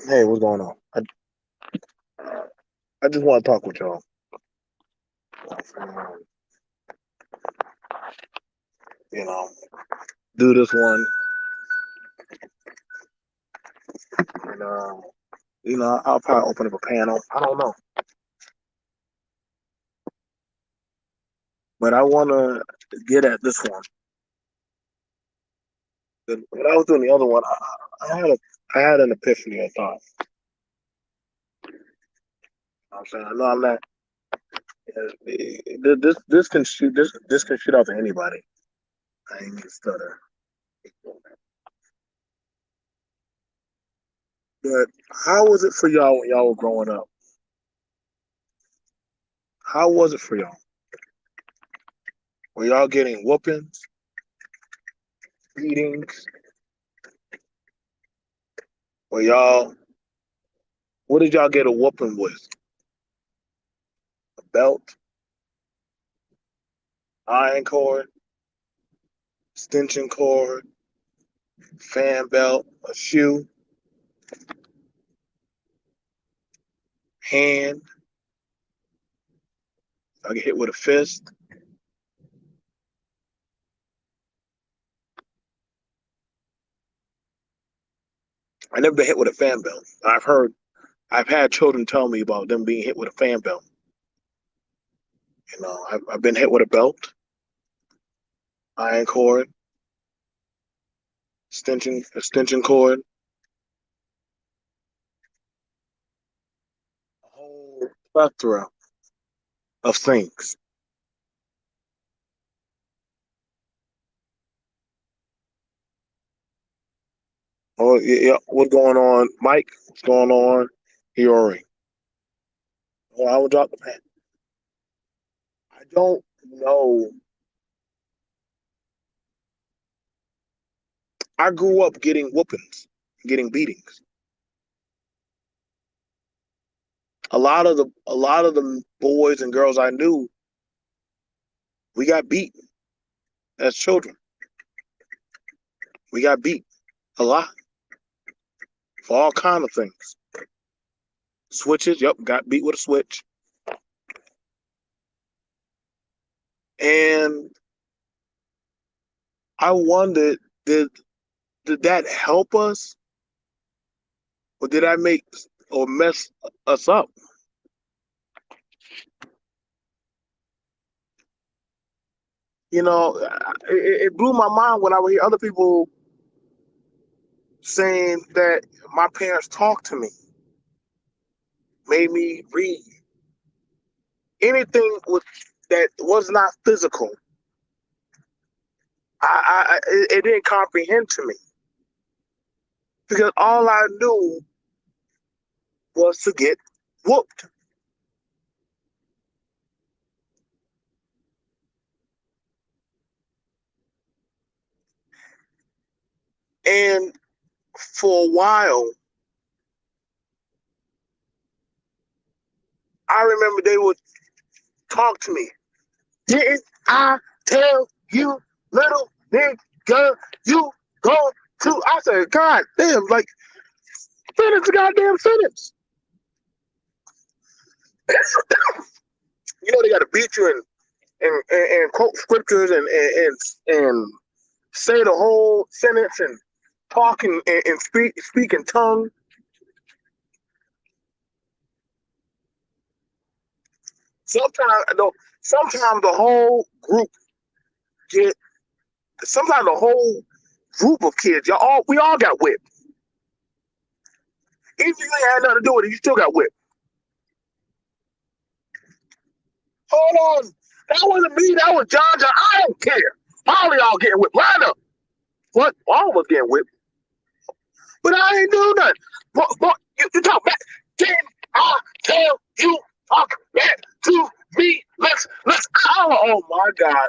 Hey, what's going on? I just want to talk with y'all. You know, do this one, and I'll probably open up a panel. I don't know, but I want to get at this one. When I was doing the other one, I had an epiphany. I thought, I'm saying, I know I'm not. This can shoot this can shoot out to anybody. I ain't gonna stutter. But how was it for y'all when y'all were growing up? How was it for y'all? Were y'all getting whoopings, beatings? Were y'all? What did y'all get a whooping with? A belt, iron cord, extension cord, fan belt, a shoe, hand. I get hit with a fist. I never been hit with a fan belt. I've had children tell me about them being hit with a fan belt. I've been hit with a belt, iron cord, extension cord, a whole plethora of things. Oh yeah, what's going on, Mike? What's going on, Hiori? Oh, I will drop the pen. I don't know. I grew up getting whoopings, getting beatings. A lot of the boys and girls I knew, we got beat as children. We got beat a lot for all kind of things. Switches, yep, got beat with a switch. And I wondered, did did that help us, or did I make or mess us up? It blew my mind when I would hear other people saying that my parents talked to me, made me read anything that was not physical. It didn't comprehend to me because all I knew was to get whooped. And for a while, I remember they would talk to me. Didn't I tell you, little nigga, you go to? I said, God damn, like, finish the goddamn sentence. They got to beat you and quote scriptures and say the whole sentence and talk and speak in tongue. Sometimes though, sometimes the whole group get. Sometimes the whole group of kids, we all got whipped. Even if you ain't had nothing to do with it, you still got whipped. Hold on, that wasn't me. That was John John. I don't care. All of y'all getting whipped. Line up. What? All of us getting whipped. But I ain't do nothing. But you talk back. Can I tell you talk back to me? Let's. Oh my God.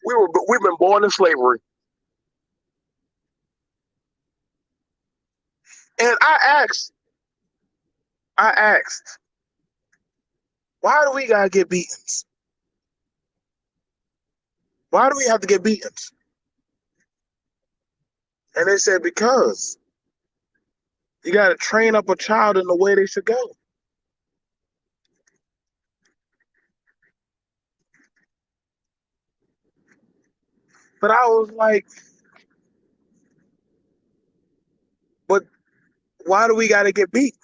We've been born in slavery. And I asked, why do we gotta get beatings? Why do we have to get beatings? And they said, because You got to train up a child in the way they should go. But I was like, but why do we got to get beat?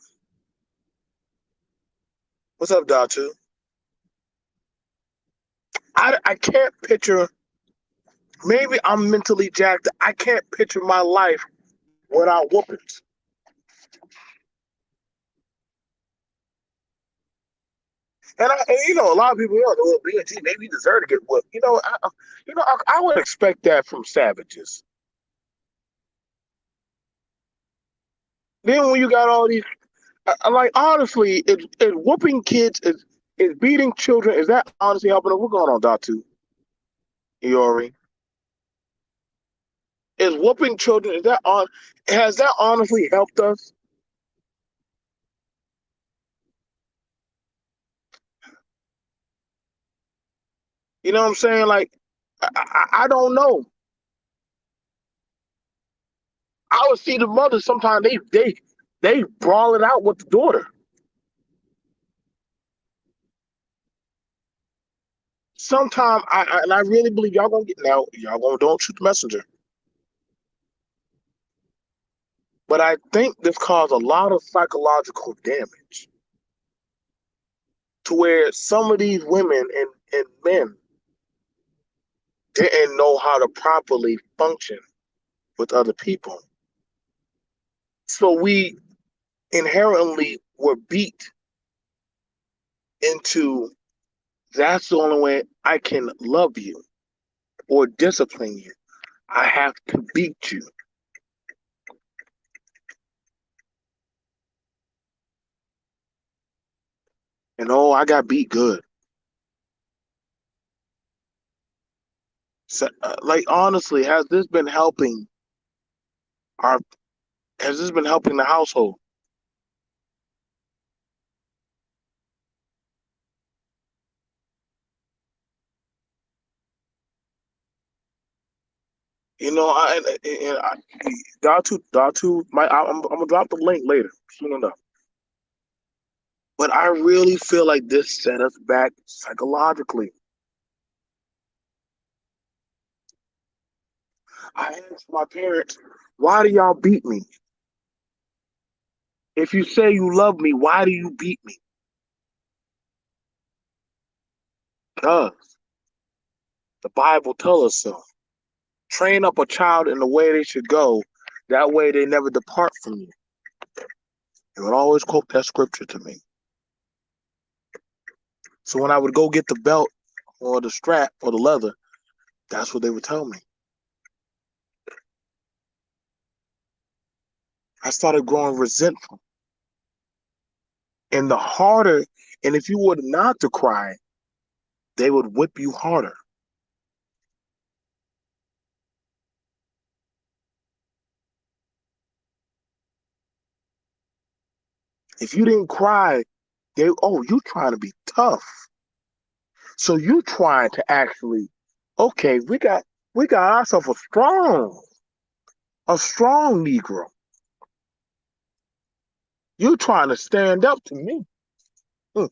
What's up, Datu? I can't picture. Maybe I'm mentally jacked. I can't picture my life without whoopings. And you know, a lot of people, well, BNT maybe deserve to get whooped. I would expect that from savages. Then when you got all these, like honestly, is whooping kids is beating children. Is that honestly helping us? What's going on, Datu? Iori? Is whooping children? Is that on? Has that honestly helped us? You know what I'm saying? Like, I don't know. I would see the mothers sometimes they brawl it out with the daughter. Sometimes and I really believe y'all gonna get now. Y'all gonna don't shoot the messenger. But I think this caused a lot of psychological damage to where some of these women and men didn't know how to properly function with other people. So we inherently were beat into that's the only way I can love you or discipline you. I have to beat you. And oh, I got beat good. So, like honestly, our has this been helping the household? You know, Datu, I'm gonna drop the link later, soon enough. But I really feel like this set us back psychologically. I asked my parents, why do y'all beat me? If you say you love me, why do you beat me? Because the Bible tells us so. Train up a child in the way they should go. That way they never depart from you. They would always quote that scripture to me. So when I would go get the belt or the strap or the leather, that's what they would tell me. I started growing resentful. And the harder, and if you were not to cry, they would whip you harder. If you didn't cry, you trying to be tough. So you trying to actually, okay, we got ourselves a strong Negro. You trying to stand up to me. Hmm.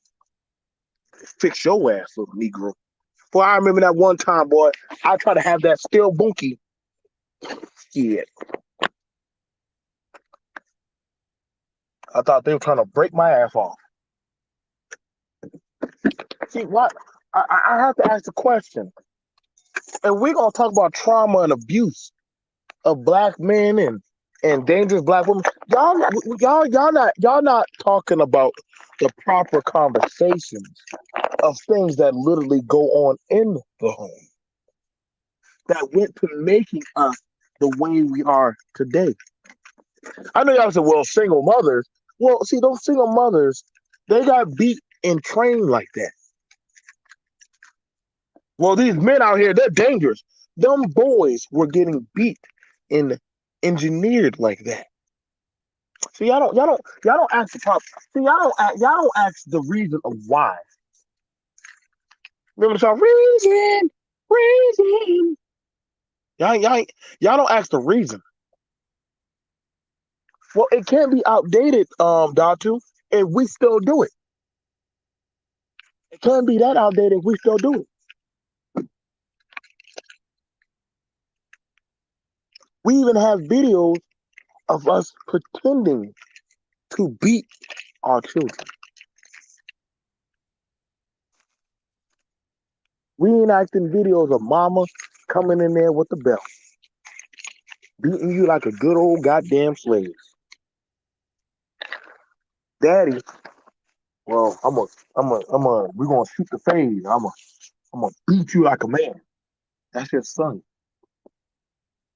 Fix your ass, little Negro. Boy, I remember that one time, boy. I tried to have that steel bunkie. Yeah, I thought they were trying to break my ass off. See, what? I have to ask the question. And we're gonna talk about trauma and abuse of black men and dangerous black women. Y'all not talking about the proper conversations of things that literally go on in the home that went to making us the way we are today. I know y'all said, well, single mothers. Well, see, those single mothers, they got beat and trained like that. Well, these men out here, they're dangerous. Them boys were getting beat and engineered like that. See, y'all don't ask the problem. See, y'all don't ask the reason of why. Remember the song, reason. Y'all don't ask the reason. Well, it can't be outdated, Datu, if we still do it. It can't be that outdated if we still do it. We even have videos of us pretending to beat our children. Reenacting videos of mama coming in there with the belt, beating you like a good old goddamn slave. Daddy, well, we're gonna shoot the fade. I'm gonna beat you like a man. That's your son.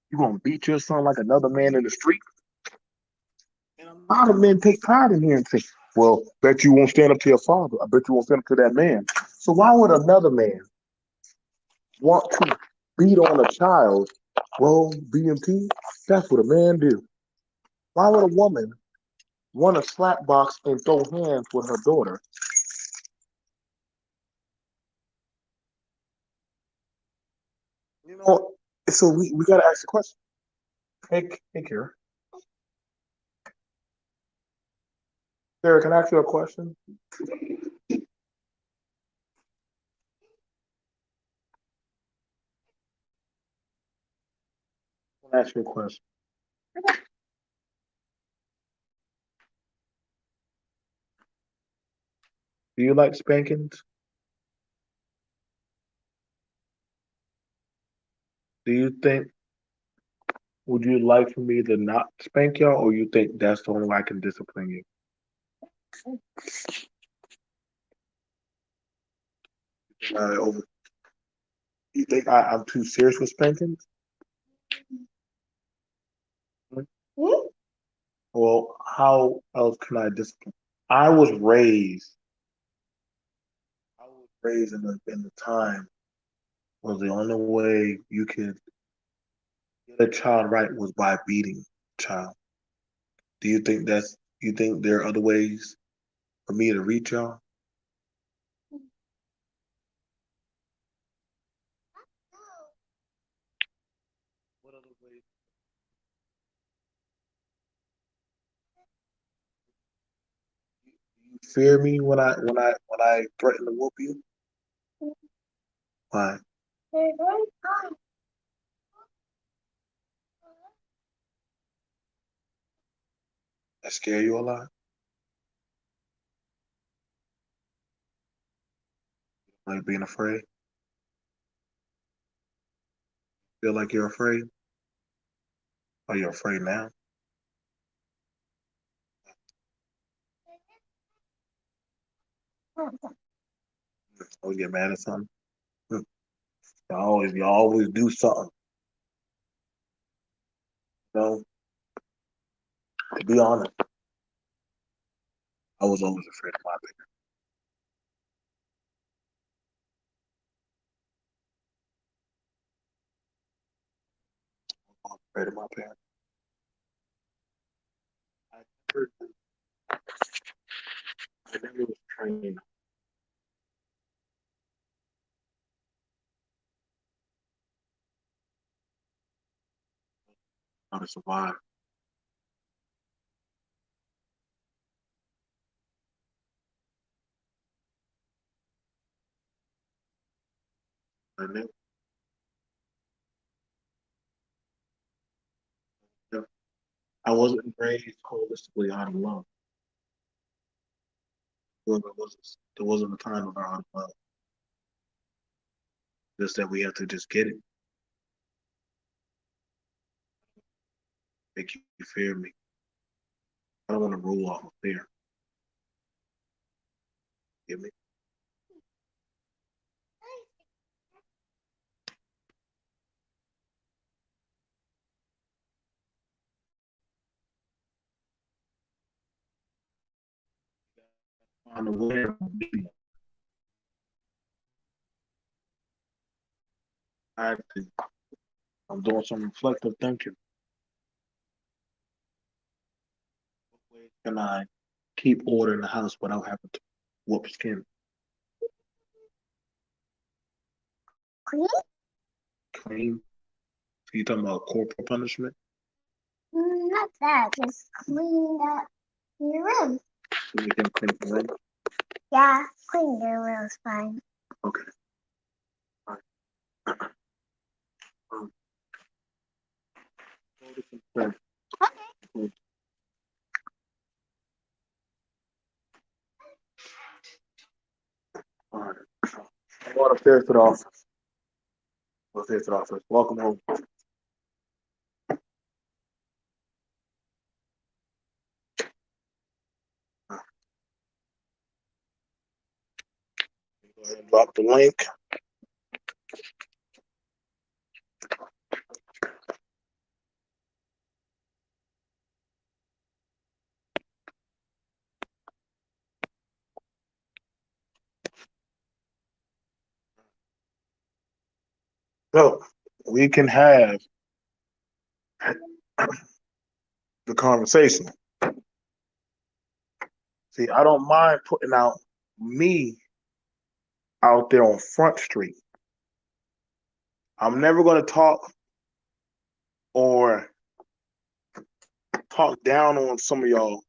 You gonna beat your son like another man in the street? And a lot of men take pride in here and say, well, bet you won't stand up to your father. I bet you won't stand up to that man. So why would another man want to beat on a child? Well, BMT, that's what a man do. Why would a woman want to slap box and throw hands with her daughter? You know, so we gotta ask the question. Hey, Kara. Kara, can I ask you a question? I'll ask you a question. Do you like spankings? Do you think would you like for me to not spank y'all, or you think that's the only way I can discipline you? Over. You think I'm too serious with spankings? Well, how else can I discipline? I was raised. I was raised in the time where the only way you could get a child right was by beating a child. Do you think that's? You think there are other ways for me to reach y'all? What other ways? You fear me when I threaten to whoop you? Why? I scare you a lot. Like being afraid. Feel like you're afraid. Are you afraid now? Always get mad at something. Hmm. You always do something. You know, to be honest, I was always afraid of my parents. I was afraid of my parents. I never, I never was trained how to survive. I never, I wasn't raised holistically out of love. There wasn't a time of out of love. Just that we have to just get it. Make you fear me. I don't want to rule off of fear. Get me? On the way, I think I'm doing some reflective thinking. What way can I keep order in the house without having to whoop skin? Clean? So you talking about corporal punishment? Not that. Just clean up your room. You can clean the room? Yeah, clean your room's fine. Okay. All right. Okay. All right. I'm going upstairs to the office. Upstairs to the office. Welcome home. Go ahead and drop the link. So we can have the conversation. See, I don't mind putting out me out there on Front Street. I'm never going to talk or talk down on some of y'all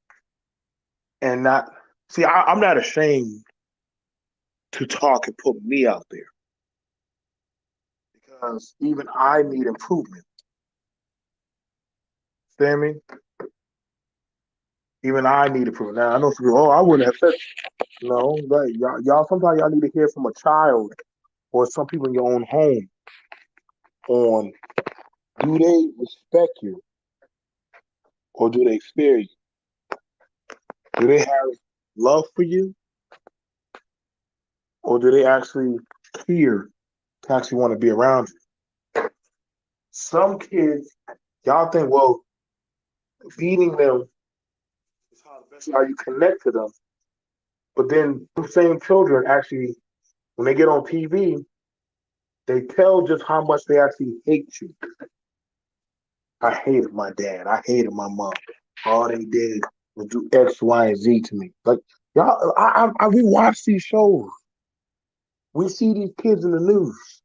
and not see. I'm not ashamed to talk and put me out there because even I need improvement. Understand me? Even I need improvement. Now I know some people. Oh, I wouldn't have said no. Right? Y'all. Sometimes y'all need to hear from a child or some people in your own home on do they respect you or do they fear you? Do they have love for you or do they actually care to actually want to be around you? Some kids, y'all think, well, feeding them is how you connect to them. But then the same children actually, when they get on TV, they tell just how much they actually hate you. I hated my dad. I hated my mom. All they did was do X, Y, and Z to me. Like y'all, we watch these shows. We see these kids in the news.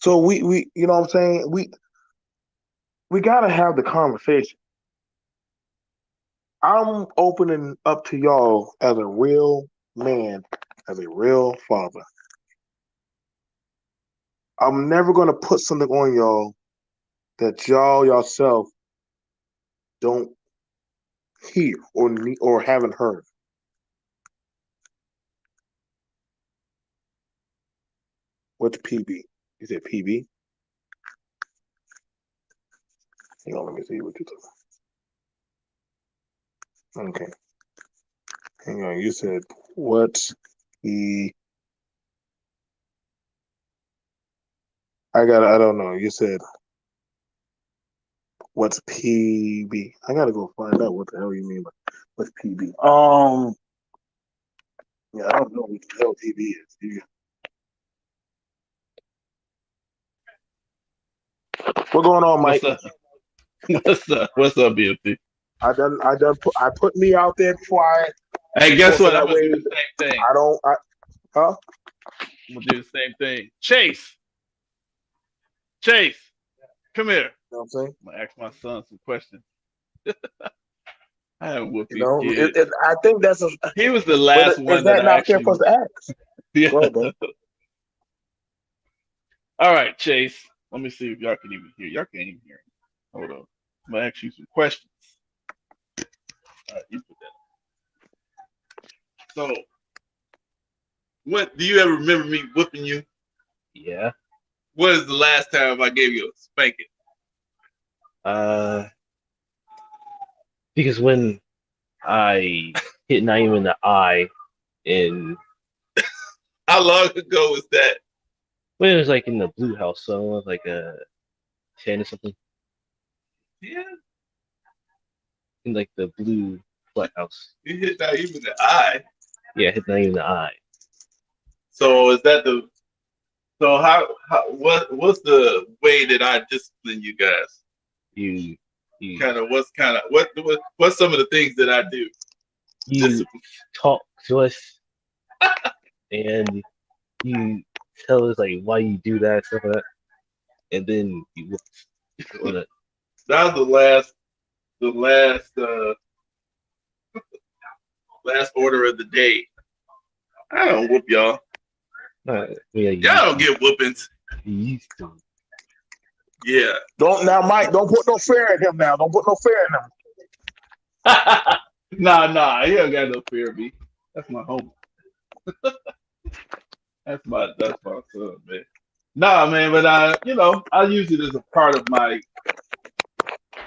So we you know what I'm saying? We gotta have the conversation. I'm opening up to y'all as a real man, as a real father. I'm never gonna put something on y'all that y'all yourself don't hear or haven't heard. What's PB? Is it PB? Hang on, let me see what you're talking. Okay. Hang on. You said what's the? I don't know. You said what's PB? I gotta go find out what the hell you mean by what's PB. Yeah, I don't know what the hell PB is. What's going on, Mike? What's up? What's up? What's up, BFT? I put me out there before I. Hey, guess what? I'm That gonna do way, the same thing. huh? I'm gonna do the same thing. Chase, come here. You know what I'm saying? I'm gonna ask my son some questions. I haven't whooped You these know, kids. I think that's a. He was the But last is one that that I not fair for actually. us to ask? Yeah. Go ahead, bro. All right, Chase. Let me see if y'all can even hear. Y'all can't even hear. Hold on. I'm gonna ask you some questions. All right, you put that. So, what do you ever remember me whooping you? Yeah. When is the last time I gave you a spanking? Because when I hit Naeem in the eye in How long ago was that? when it was like in the blue house, so it was like a 10 or something. Yeah, In like the blue flat house. you hit that even the eye. Yeah, hit Naeem in the eye. So is that the? So what's the way that I discipline you guys? You What's some of the things that I do? you talk to us and you tell us like why you do that, stuff like that, and then you whoop on it. That was the last order of the day. I don't whoop y'all. Yeah, Y'all don't get whoopings. you used to. Yeah. Mike, don't put no fear in him now. Don't put no fear in him. Nah, he don't got no fear of me. That's my homie. that's my son, man. Nah, man, but I use it as a part of my.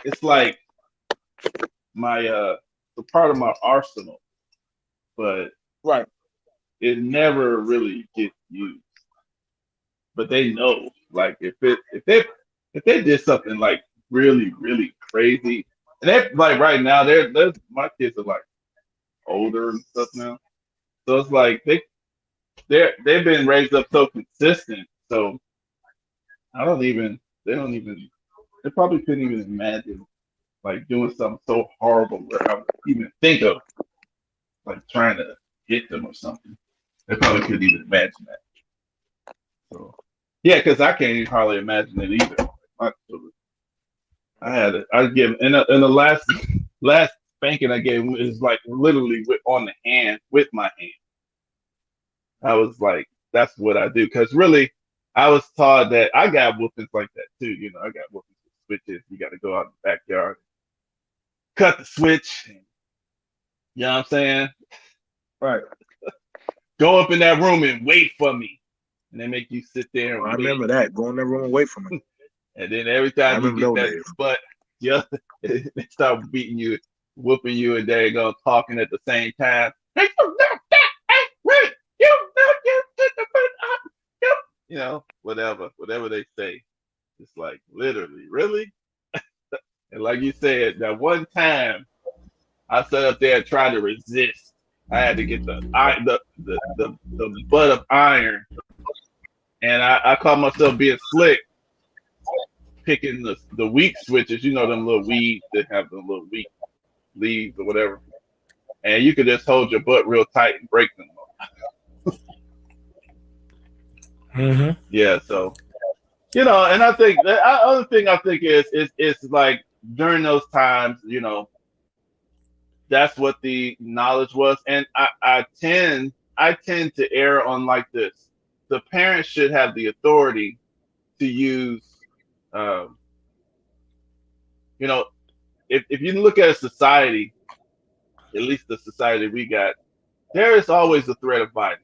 It's like my a part of my arsenal, but Right. it never really gets used. But they know, like if they did something like really really crazy, and they like right now they're my kids are like older and stuff now, so it's like they've been raised up so consistent, so they don't even they probably couldn't even imagine like doing something so horrible where I would even think of like trying to hit them or something. They probably couldn't even imagine that. So yeah, because I can't even hardly imagine it either. My children. I give in the last spanking I gave him is like literally on the hand with my hand. I was like, that's what I do. Because really, I was taught that I got whoopings like that too. I got whoopings with switches. You got to go out in the backyard, cut the switch. You know what I'm saying? Right. Go up in that room and wait for me. And they make you sit there and I wait. remember that. Go in that room and wait for me. And then every time you get that days. butt, yeah, they start beating you, whooping you, and they're going talking at the same time. Hey, you know that ain't right. You did the whatever they say. It's like literally, really. And like you said, that one time I sat up there and tried to resist. I had to get the butt of iron, and I caught myself being slick, picking the weak switches. Them little weeds that have the little weak leaves or whatever, and you could just hold your butt real tight and break them. Mm-hmm. Yeah, so and I think the other thing I think is like during those times, that's what the knowledge was, and I tend to err on like this. The parents should have the authority to use, if you look at a society, at least the society we got, there is always a threat of violence.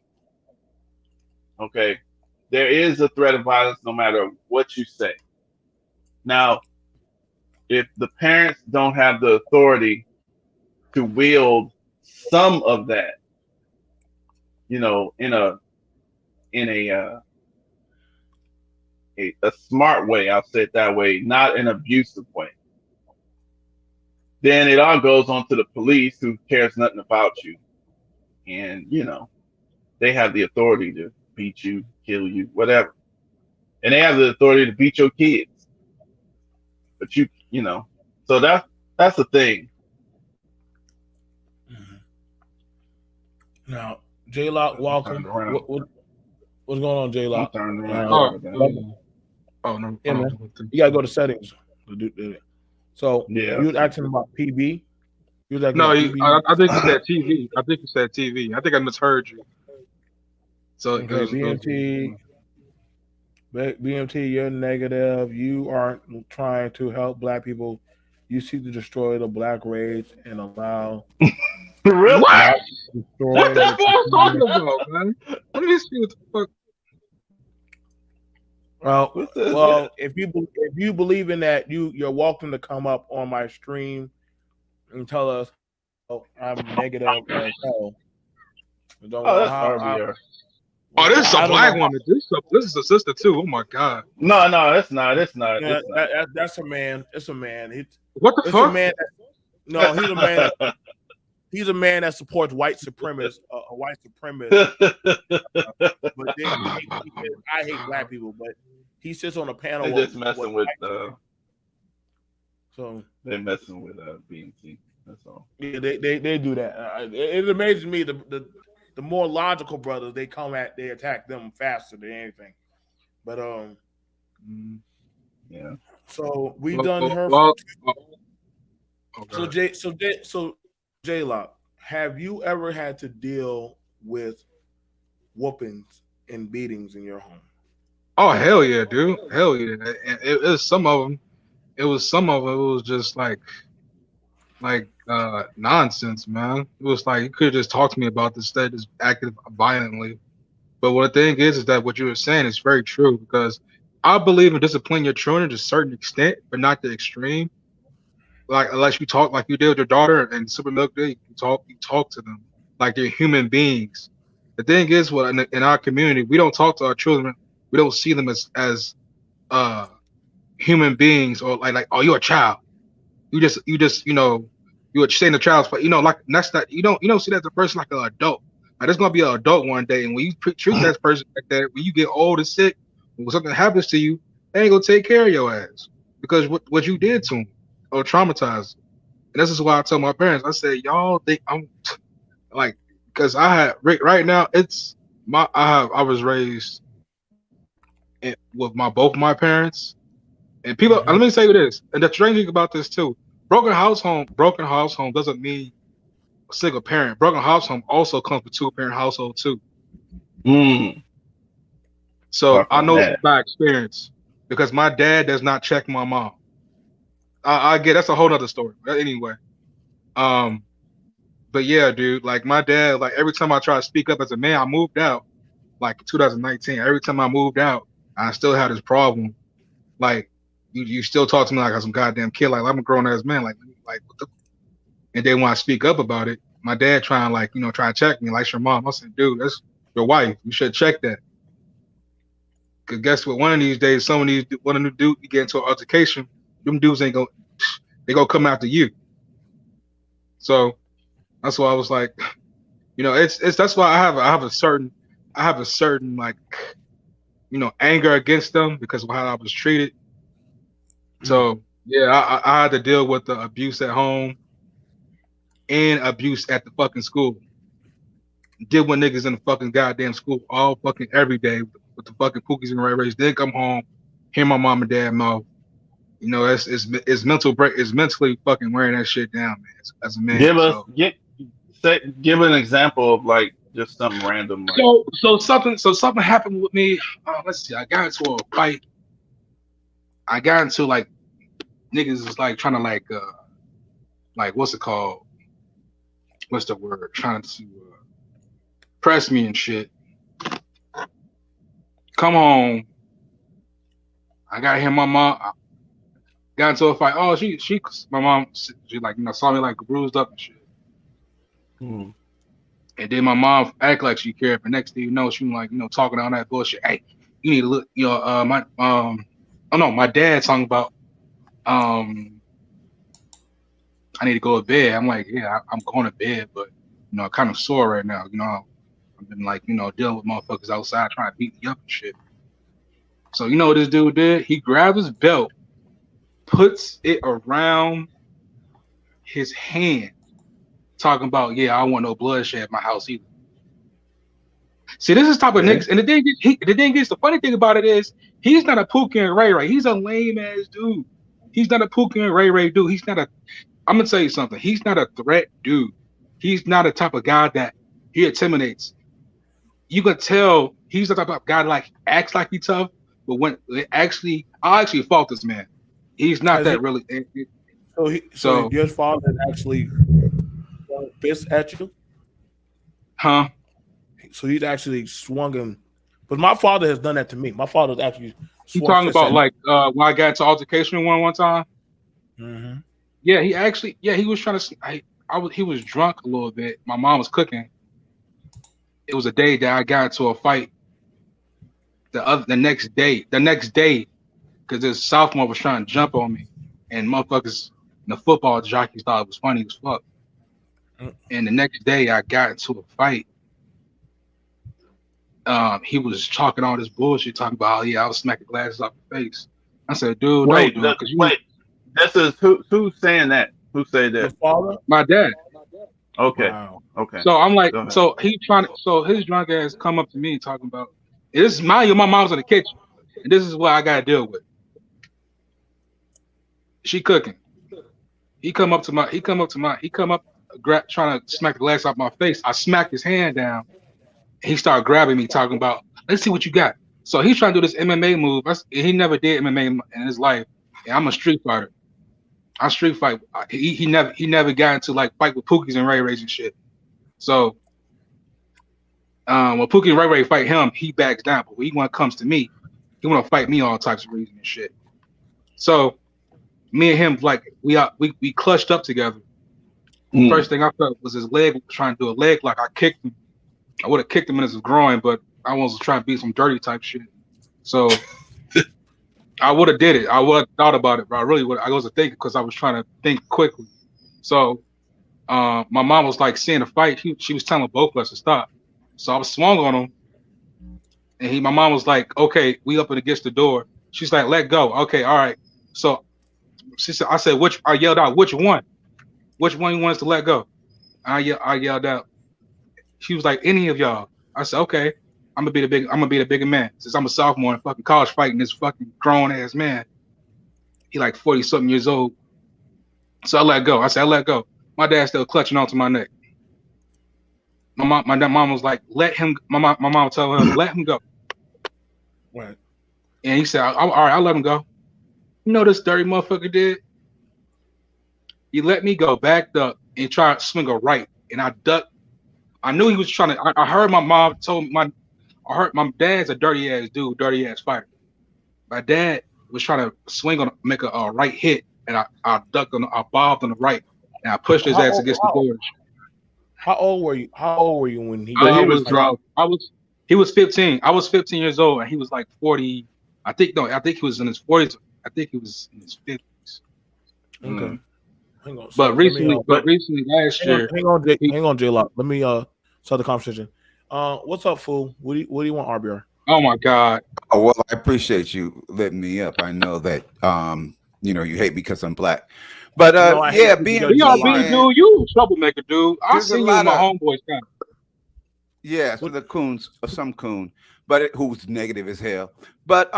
Okay, there is a threat of violence no matter what you say. Now, if the parents don't have the authority to wield some of that, in a smart way, I'll say it that way, not an abusive way, then it all goes on to the police, who cares nothing about you, and they have the authority to beat you, kill you, whatever, and they have the authority to beat your kids. But so that's the thing. Now, J Lock, welcome. What's going on, J Lock? No. Yeah, man. You gotta go to settings. So yeah, you was asking about PB. No, I think you said TV. I think you said TV. I think I misheard you. So okay, BMT, you're negative. You aren't trying to help black people. You seek to destroy the black race and allow. Really? What? What the fuck are you talking about, man? Let me see what the fuck. Well, if you believe in that, you're welcome to come up on my stream and tell us I'm negative as hell. That's RBR. Oh, this is a black woman. This is a sister too. Oh my god. No, it's not. Yeah, that's a man. It's a man. What the fuck? A man no, he's a man. He's a man that supports white supremacists. White supremacist. But then I hate black people, but he sits on a panel. They're just messing with. So they're messing with BMT. That's all. Yeah, they do that. It amazes me the the more logical brothers, they attack them faster than anything. But Yeah. so we Well, done her. okay. So J-Lock, have you ever had to deal with whoopings and beatings in your home? Oh hell yeah, dude. Hell yeah. And it was some of them. It was just like nonsense, man. It was like you could have just talked to me about this instead of just acted violently. But what the thing is that what you were saying is very true because I believe in disciplining your children to a certain extent, but not the extreme. Like unless you talk like you did with your daughter and Super Milk Day, you talk to them like they're human beings. The thing is, what in our community, we don't talk to our children. We don't see them as uh human beings or like oh you're a child. You just you would say in the child's play, like that's not you don't see that as a person like an adult. Like there's gonna be an adult one day, and when you treat that person like that, when you get old and sick, when something happens to you, they ain't gonna take care of your ass because what you did to them or traumatized them. And this is why I tell my parents, I say y'all think I'm like because I had right now it's I was raised with both my parents and people. Let me say this, and the strange thing about this too. Broken house home doesn't mean a single parent. Broken house home also comes with 2-parent household too. So I know it's by experience because my dad does not check my mom. I get that's a whole nother story. But anyway, but yeah, dude, like my dad, like every time I try to speak up as a man, I moved out like 2019. Every time I moved out, I still had this problem. Like you still talk to me like I'm some goddamn kid. Like I'm a grown ass man. Like what the? And then when I speak up about it, my dad trying try to check me like your mom. I said, dude, that's your wife. You should check that. Cause guess what? One of these days, one of the dudes you get into an altercation, them dudes they gonna come after you. So that's why I was like, it's that's why I have a certain like, anger against them because of how I was treated. So yeah, I had to deal with the abuse at home and abuse at the fucking school. Deal with niggas in the fucking goddamn school all fucking every day with the fucking Pookies and Ray Rays. Then come home, hear my mom and dad mouth. It's mentally fucking wearing that shit down, man. As a man. Give an example of like just something random. Like. So something happened with me. Let's see. I got into a fight. I got into like niggas is like trying to like what's it called? What's the word? Trying to press me and shit. Come home. I got to hear my mom. I got into a fight. Oh, my mom, she like saw me like bruised up and shit. And then my mom act like she cared, but next thing you know, she was like talking all that bullshit. Hey, you need to look. My dad talking about I need to go to bed. I'm like, yeah, I'm going to bed, but I'm kind of sore right now. I've been like, dealing with motherfuckers outside trying to beat me up and shit. So you know what this dude did? He grabbed his belt, puts it around his hand, talking about, yeah, I don't want no bloodshed at my house either. See, this is type of niggas, and the thing is, the funny thing about it is, he's not a Pookie and Ray Ray. He's a lame ass dude. He's not a Pookie and Ray Ray dude. He's not a. I'm gonna tell you something. He's not a threat dude. He's not a type of guy that he intimidates. You can tell he's the type of guy that like acts like he's tough, but when I actually fault this man. He's not that really. So your father actually fist at you? Huh? So he's actually swung him. But my father has done that to me. My father's actually. You talking about like when I got into altercation one time? Mm-hmm. Yeah, he was trying to. He was drunk a little bit. My mom was cooking. It was a day that I got into a fight. The next day, because this sophomore was trying to jump on me, and motherfuckers, the football jockeys thought it was funny as fuck. And the next day, I got into a fight. He was talking all this bullshit, talking about, oh yeah, I was smacking glasses off your face. I said, dude, wait, no, dude, wait. This is who's saying that? Who said that? Your father? My dad. Okay. Wow. Okay. So I'm like, Go ahead. so his drunk ass come up to me talking about this. Mind you, my mom's in the kitchen, and this is what I gotta deal with. She cooking. He come up, trying to smack the glass off my face. I smacked his hand down. He started grabbing me, talking about, let's see what you got. So he's trying to do this MMA move. He never did MMA in his life. And I'm a street fighter. I street fight. He never got into like fight with Pookies and Ray Rays and shit. So when Pookie and Ray Ray fight him, he backs down. But when he comes to me, he want to fight me all types of reasons and shit. So me and him, like we clutched up together. First thing I felt was his leg trying to do a leg lock. I kicked him. I would have kicked him in his groin, but I was trying to be some dirty type shit. So I would have did it. I would have thought about it, but I really would. I wasn't thinking because I was trying to think quickly. So my mom was like seeing the fight. She was telling both of us to stop. So I was swung on him, and my mom was like, "Okay, we up and against the door." She's like, "Let go." Okay, all right. So she said, "I said which?" I yelled out, "Which one? Which one you want us to let go?" I yelled out. She was like, "Any of y'all." I said, "Okay, I'm gonna be the bigger man since I'm a sophomore in fucking college fighting this fucking grown ass man. He like 40 something years old." So I let go. I said, "I let go." My dad's still clutching onto my neck. My mom was like, "Let him." My mom told her, "Let him go." Right. And he said, "All right, I'll let him go." You know this dirty motherfucker did? He let me go, backed up, and tried to swing a right, and I ducked. I knew he was trying to. I heard my mom told my. I heard my dad's a dirty ass dude, dirty ass fighter. My dad was trying to make a right hit, and I ducked I bobbed on the right, and I pushed his ass against the door. How old were you? How old were you when he? He was drunk. He was 15. I was 15 years old, and he was like 40. I think he was in his 40s. I think he was in his 50s. Okay. Hang on. But recently, last year. Hang on, J-Lock. Let me start the conversation. What's up, fool? What do you want, RBR? Oh my God. Oh, well, I appreciate you letting me up. I know that you hate me because I'm black. But yeah, BRB, dude, you a troublemaker, dude. I see you in my homeboys kind of. Yeah, so the coons, or some coon, but who's negative as hell. But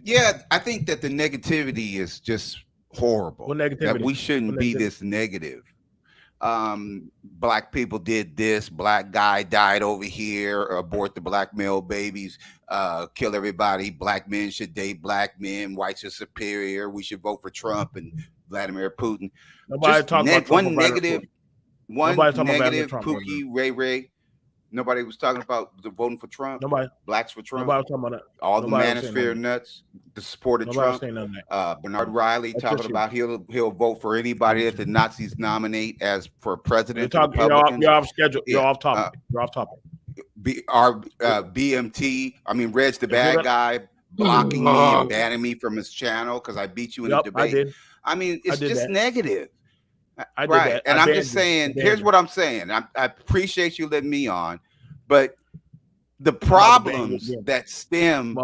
yeah, I think that the negativity is just horrible. What negativity? That we shouldn't be this negative. Black people did this, black guy died over here, abort the black male babies, kill everybody, black men should date black men, whites are superior, we should vote for Trump and Vladimir Putin. Nobody talking about one negative Trump, Pookie, Ray. Nobody was talking about the voting for Trump. Nobody. Blacks for Trump. Nobody was talking about that. All the manosphere nuts, the support of Trump. Bernard Riley talking about he'll vote for anybody that the Nazis nominate as for president. You're off schedule. You're off topic. You're off topic. BMT. I mean, Red's the bad guy, blocking me and banning me from his channel because I beat you in a debate. I did. I mean, it's just negative. I did that. And I'm just saying, here's what I'm saying. I appreciate you letting me on, but the problems that stem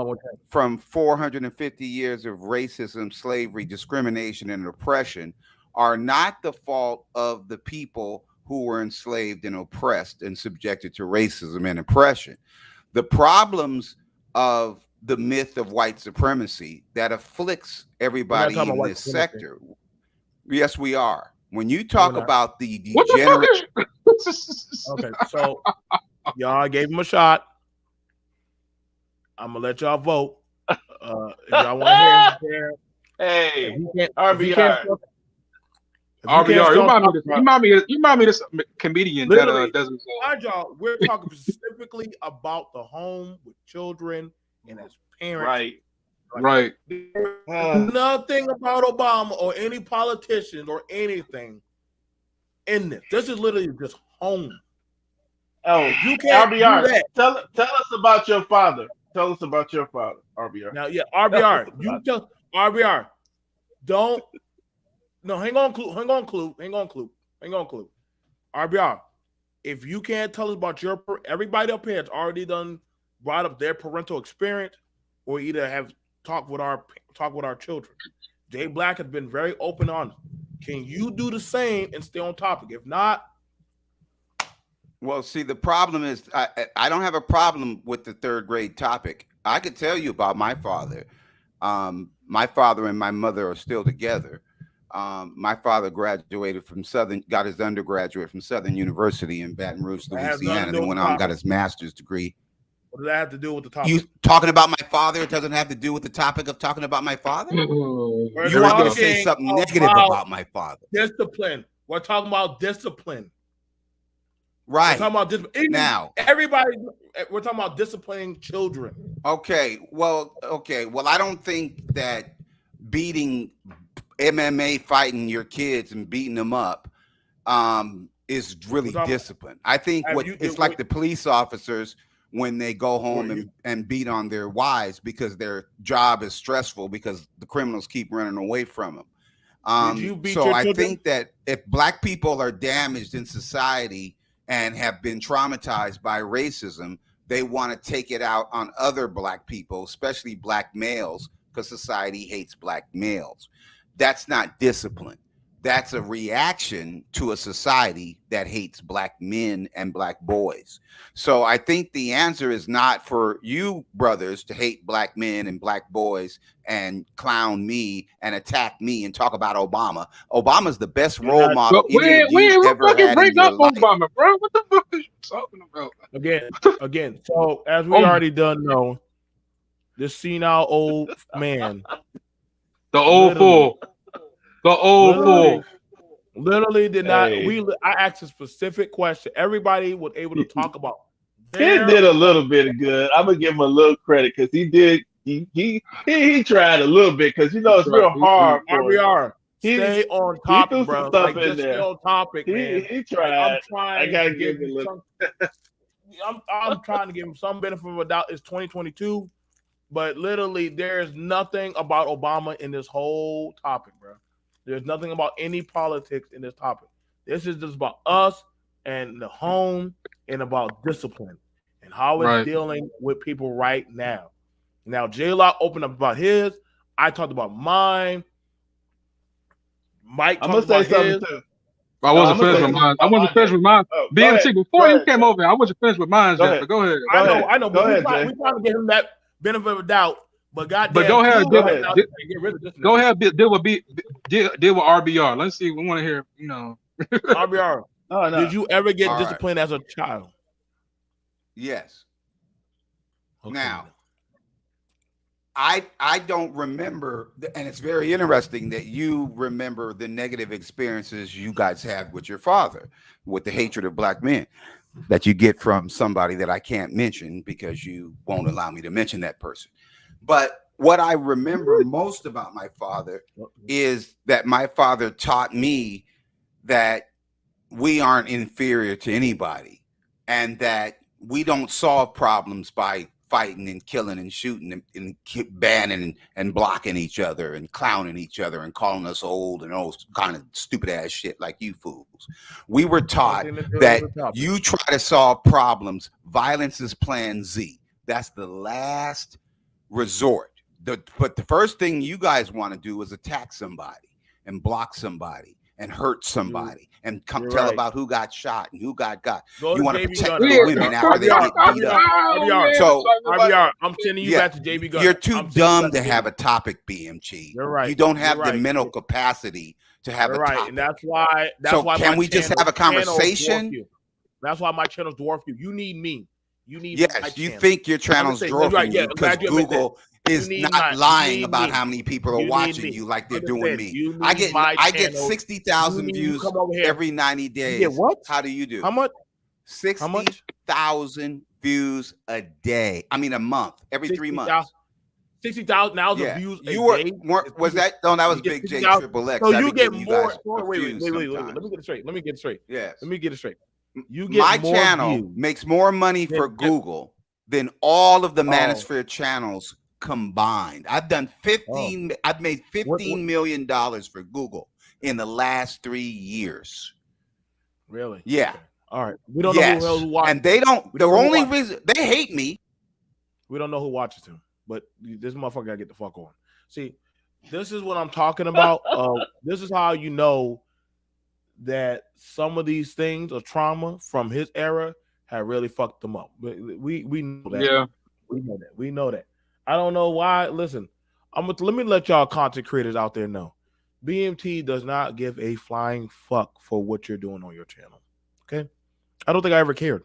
from 450 years of racism, slavery, discrimination, and oppression are not the fault of the people who were enslaved and oppressed and subjected to racism and oppression. The problems of the myth of white supremacy that afflicts everybody in this sector. Yes, we are. When you talk about the degenerate, okay, so y'all gave him a shot. I'm gonna let y'all vote. If y'all want to hear, hey, RBR, you remind me of this comedian that doesn't. Y'all, we're talking specifically about the home with children and as parents. Right. Nothing about Obama or any politicians or anything in this. This is literally just home. Oh, you can't RBR, do that. Tell us about your father. Tell us about your father, RBR. Now, yeah, RBR. You tell RBR. Don't. No, hang on, Clue. RBR. If you can't tell us about everybody up here has already brought up their parental experience, or either have talk with our children. Jay Black has been very open on it. Can you do the same and stay on topic? If not, Well, see, the problem is I don't have a problem with the third grade topic. I could tell you about my father. My father and my mother are still together. My father graduated from got his undergraduate from Southern University in Baton Rouge, Louisiana, then went on and got his master's degree. What does that have to do with the topic? You talking about my father? It doesn't have to do with the topic of talking about my father? You want to say something negative about my father. Discipline. We're talking about discipline. Right. We're talking about discipline. Now, everybody, we're talking about disciplining children. Okay. Well, I don't think that beating MMA fighting your kids and beating them up is really discipline. I think it's like the police officers when they go home and beat on their wives because their job is stressful because the criminals keep running away from them. So I think that if black people are damaged in society and have been traumatized by racism, they want to take it out on other black people, especially black males, because society hates black males. That's not discipline. That's a reaction to a society that hates black men and black boys. So I think the answer is not for you brothers to hate black men and black boys and clown me and attack me and talk about Obama. Obama's the best role model. We ain't fucking break up Obama, bro. What the fuck are you talking about? Again. So as we already done know, this senile old man, the old fool. The old fool. Literally did not. I asked a specific question. Everybody was able to talk about. He did a little bit of good. I'm gonna give him a little credit because he did. He tried a little bit because it's real hard. Stay on topic, bro. Like just stay on topic, man. He tried. I gotta give him some. I'm trying to give him some benefit of a doubt. It's 2022, but literally there's nothing about Obama in this whole topic, bro. There's nothing about any politics in this topic. This is just about us and the home and about discipline and how it's dealing with people right now. Now, J-Lock opened up about his. I talked about mine. Mike talked about his. Too. I wasn't finished with mine. I wasn't finished with mine. BMT, before you came over, I wasn't finished with mine yet, but go ahead. I know. But we're trying to give him that benefit of a doubt. But goddamn, go ahead, deal with RBR. Let's see. We want to hear, RBR. Oh, no. Did you ever get disciplined as a child? Yes. Okay. Now, I don't remember, and it's very interesting that you remember the negative experiences you guys had with your father, with the hatred of black men that you get from somebody that I can't mention because you won't allow me to mention that person. But what I remember most about my father is that my father taught me that we aren't inferior to anybody and that we don't solve problems by fighting and killing and shooting and banning and blocking each other and clowning each other and calling us old and all kind of stupid ass shit like you fools. We were taught that you try to solve problems. Violence is plan Z. That's the last resort. But the first thing you guys want to do is attack somebody and block somebody and hurt somebody and come tell about who got shot and who got. You want to protect the women after they get beat up. So RBR, I'm sending you back to JB Gunn. You're too dumb to have a topic, BMG. You're right. You don't have the mental capacity to have a topic. And that's why. Can we just have a conversation? That's why my channels dwarf you. You need me. You need. Yes, you think your channel's dwarfing you because Google is not lying about how many people are watching you like they're doing me. I get 60,000 views every 90 days. What? How do you do? How much? 60,000 views a day. I mean a month, every 3 months. 60,000 views a day. Was that? No, that was Big J Triple X. So you get more. Wait. Let me get it straight. Yes. Let me get it straight. You get my channel makes more money for Google than all of the Manosphere channels combined. I've done I've made $15 million for Google in the last 3 years. Really? Yeah. Okay. All right. We don't know who watches. And they don't. The only reason they hate me. We don't know who watches him, but this motherfucker gotta get the fuck on. See, this is what I'm talking about. This is how you know that some of these things or trauma from his era had really fucked him up. We know that. Yeah. We know that. I don't know why. Listen, let me let y'all content creators out there know. BMT does not give a flying fuck for what you're doing on your channel. Okay? I don't think I ever cared.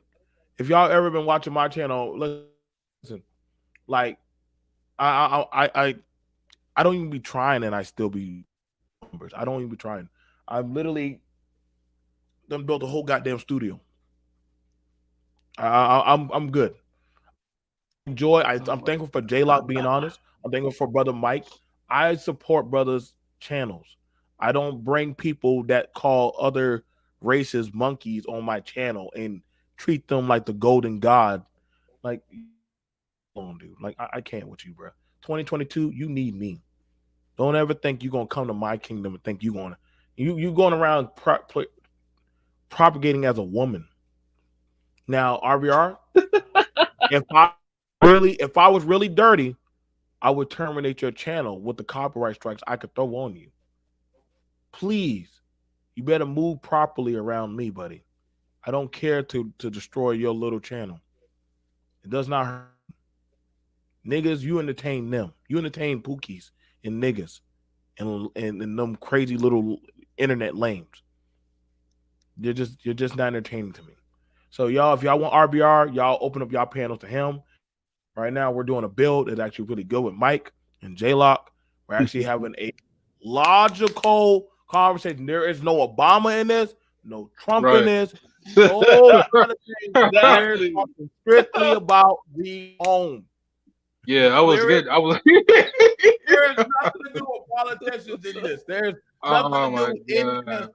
If y'all ever been watching my channel, listen, like I don't even be trying, and I still be numbers. I don't even be trying. I've literally done built a whole goddamn studio. I'm good. I'm thankful for J-Lock being honest. I'm thankful for brother Mike. I support brothers' channels. I don't bring people that call other races monkeys on my channel and treat them like the golden god. Like, dude. Like, I can't with you, bro. 2022, you need me. Don't ever think you're gonna come to my kingdom and think you going around propagating as a woman. Now, RBR, if I was really dirty, I would terminate your channel with the copyright strikes I could throw on you. Please, you better move properly around me, buddy. I don't care to destroy your little channel. It does not hurt. Niggas, you entertain them. You entertain pookies and niggas and them crazy little internet lames. You're just not entertaining to me. So y'all, if y'all want RBR, y'all open up y'all panels to him. Right now, we're doing a build that's actually really good with Mike and J-Lock. We're actually having a logical conversation. There is no Obama in this, no Trump in this, no kind of thing. We're talking strictly about the home. Yeah, I was good. There's nothing to do with politicians in this. There's nothing to do with anything.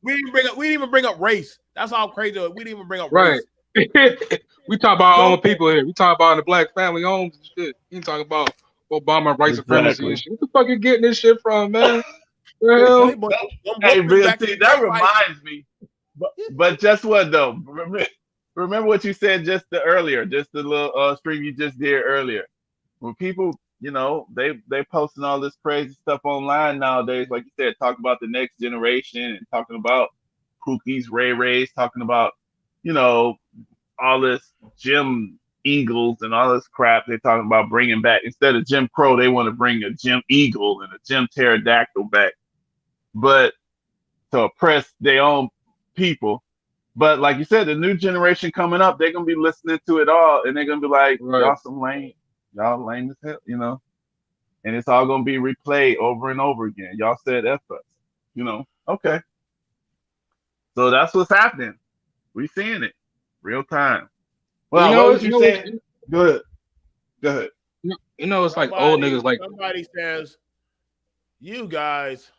We didn't even bring up race. That's how crazy it is. We didn't even bring up race. We talk about our own people here. We talk about the black family homes and shit. You talking about Obama and white supremacy and shit. What the fuck you getting this shit from, man? Hey, BMT, that reminds me. But just what though? Remember what you said just earlier, just the little stream you just did earlier. When people, they posting all this crazy stuff online nowadays, like you said, talking about the next generation and talking about Pookies, Ray-Rays, talking about, all this Jim Eagles and all this crap they're talking about bringing back. Instead of Jim Crow, they want to bring a Jim Eagle and a Jim Pterodactyl back. But to oppress their own people. But like you said, the new generation coming up, they're going to be listening to it all and they're going to be like, y'all some lame. Y'all lame as hell, And it's all going to be replayed over and over again. Y'all said F us, Okay. So that's what's happening. We seeing it. Real time. Well, what was you saying? Go ahead. It's like old niggas like somebody says, you guys,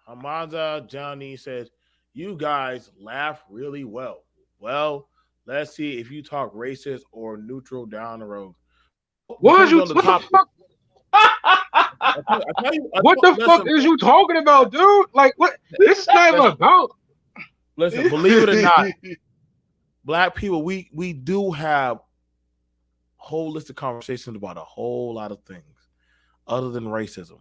Hamza Johnny says, you guys laugh really well. Well, let's see if you talk racist or neutral down the road. What the fuck? What the fuck is you talking about, dude? Like, what? This is not even about. Listen, believe it or not, black people, we do have holistic conversations about a whole lot of things other than racism.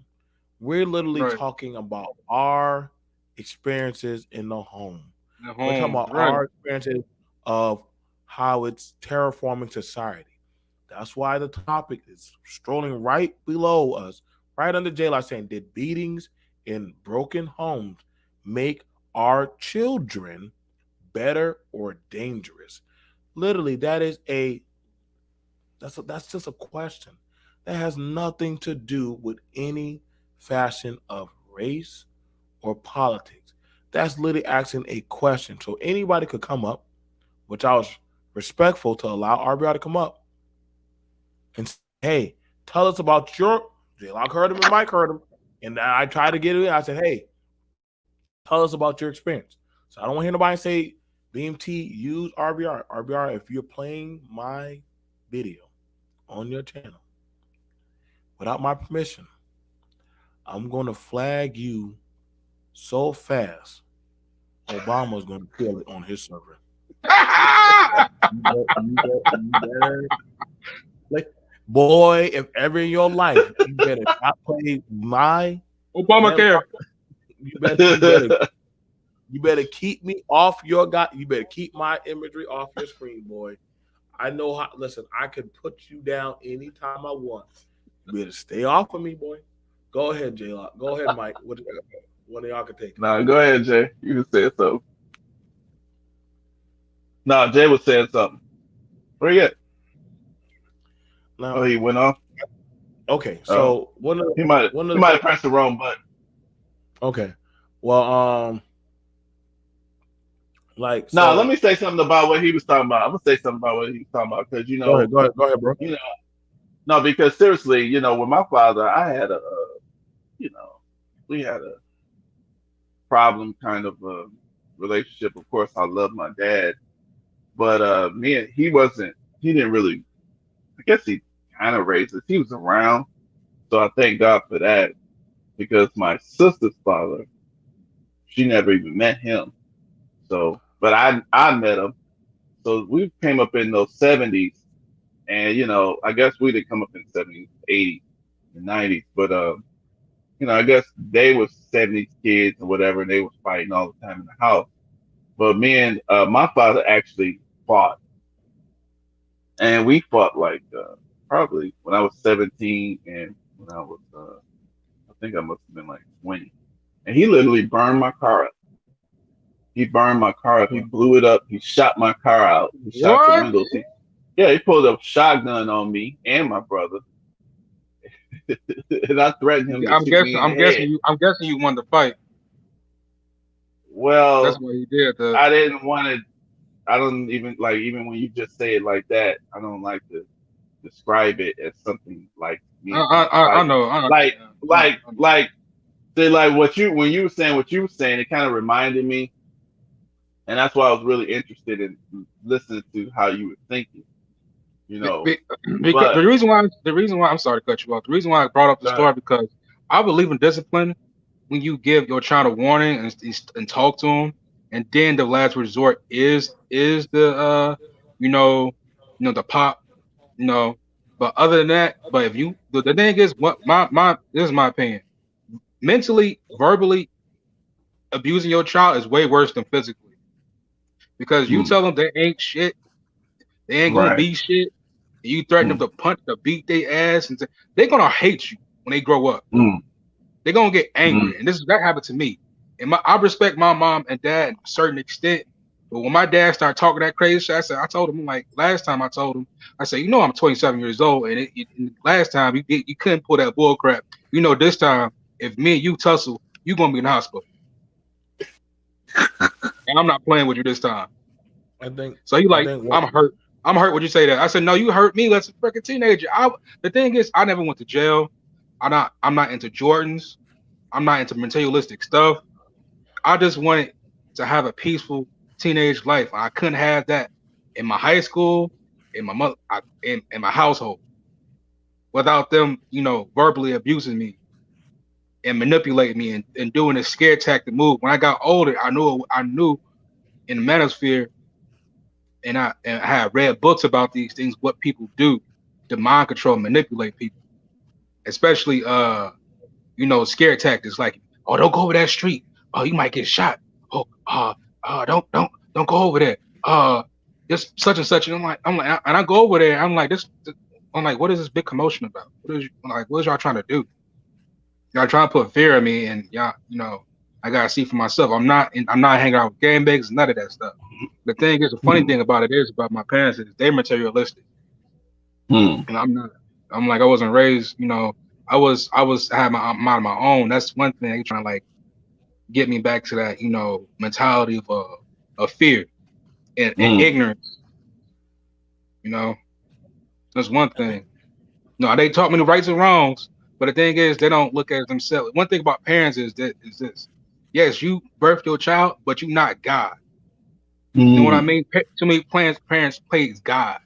We're literally talking about our experiences in the home. We're talking about our experiences of how it's terraforming society. That's why the topic is strolling right below us, right under J-Lock, saying, did beatings in broken homes make our children better or dangerous? Literally, that's just a question. That has nothing to do with any fashion of race or politics. That's literally asking a question. So anybody could come up, which I was respectful to allow RBR to come up and say, hey, tell us about J-Lock heard him and Mike heard him. And I tried to get it in. I said, hey, tell us about your experience. So I don't want to hear nobody say, BMT, use RBR. RBR, if you're playing my video on your channel without my permission, I'm going to flag you so fast, Obama's going to kill it on his server. Boy, if ever in your life you better not play my Obamacare. You better You better keep me off your guy. You better keep my imagery off your screen, boy. I know how. Listen, I can put you down anytime I want. You better stay off of me, boy. Go ahead, J-Lock. Go ahead, Mike. One of y'all can take it. Nah, go ahead, Jay. You can say something. No, Jay was saying something. Where you at? Now, Oh, he went off. Okay, so he might have pressed the wrong button. Okay, well, like no. Let me say something about what he was talking about. I'm gonna say something about what he was talking about because go ahead, bro. No, because seriously, with my father, I had we had a problem kind of relationship. Of course, I love my dad, but he didn't really. I guess he kind of raised us. He was around, so I thank God for that. Because my sister's father, she never even met him. So, but I met him. So we came up in those 70s, and I guess we didn't come up in the 70s, 80s, and 90s. But I guess they were 70s kids or whatever, and they was fighting all the time in the house. But me and my father actually fought. And we fought like probably when I was 17 and when I was I think I must have been like 20. And he literally burned my car up. He burned my car up. He blew it up. He shot my car out. He shot the windows. He pulled a shotgun on me and my brother. And I threatened him. I'm guessing you wanted to fight. Well, that's what he did. I didn't want to. I don't even even when you just say it like that, I don't like to describe it as something like me. I know. When you were saying what you were saying, it kind of reminded me, and that's why I was really interested in listening to how you were thinking. Because the reason why I'm sorry to cut you off. The reason why I brought up the story because I believe in discipline when you give your child a warning and talk to them. And then the last resort is the the pop, But other than that, if you the thing is what this is my opinion. Mentally, verbally abusing your child is way worse than physically. Because you tell them they ain't shit, they ain't gonna be shit, and you threaten them to punch, to beat their ass, and they're gonna hate you when they grow up. They're gonna get angry. And that happened to me. And I respect my mom and dad to a certain extent, but when my dad started talking that crazy shit, I told him last time I told him, I said, I'm 27 years old, and last time you couldn't pull that bull crap. This time if me and you tussle, you gonna be in the hospital, and I'm not playing with you this time. I think so. I'm hurt. I'm hurt. Would you say that? I said, no, you hurt me. That's a freaking teenager. The thing is, I never went to jail. I'm not into Jordans. I'm not into materialistic stuff. I just wanted to have a peaceful teenage life. I couldn't have that in my high school, in my mother, in my household, without them, verbally abusing me and manipulating me and doing a scare tactic move. When I got older, I knew in the manosphere, and I had read books about these things, what people do to mind control, manipulate people, especially scare tactics like, oh, don't go over that street. Oh, you might get shot. Oh, don't go over there. Just such and such. And I'm like, and I go over there. I'm like, what is this big commotion about? What is y'all trying to do? Y'all trying to put fear in me, and y'all, I gotta see for myself. I'm not hanging out with gangbangers, none of that stuff. The thing is, the funny thing about it is about my parents is they're materialistic, and I'm not. I'm like, I wasn't raised. I had my mind of my own. That's one thing they trying to get me back to that, mentality of fear and ignorance. That's one thing. No, they taught me the rights and wrongs, but the thing is, they don't look at themselves. One thing about parents is this: yes, you birthed your child, but you're not God. You know what I mean? Too many parents plays God.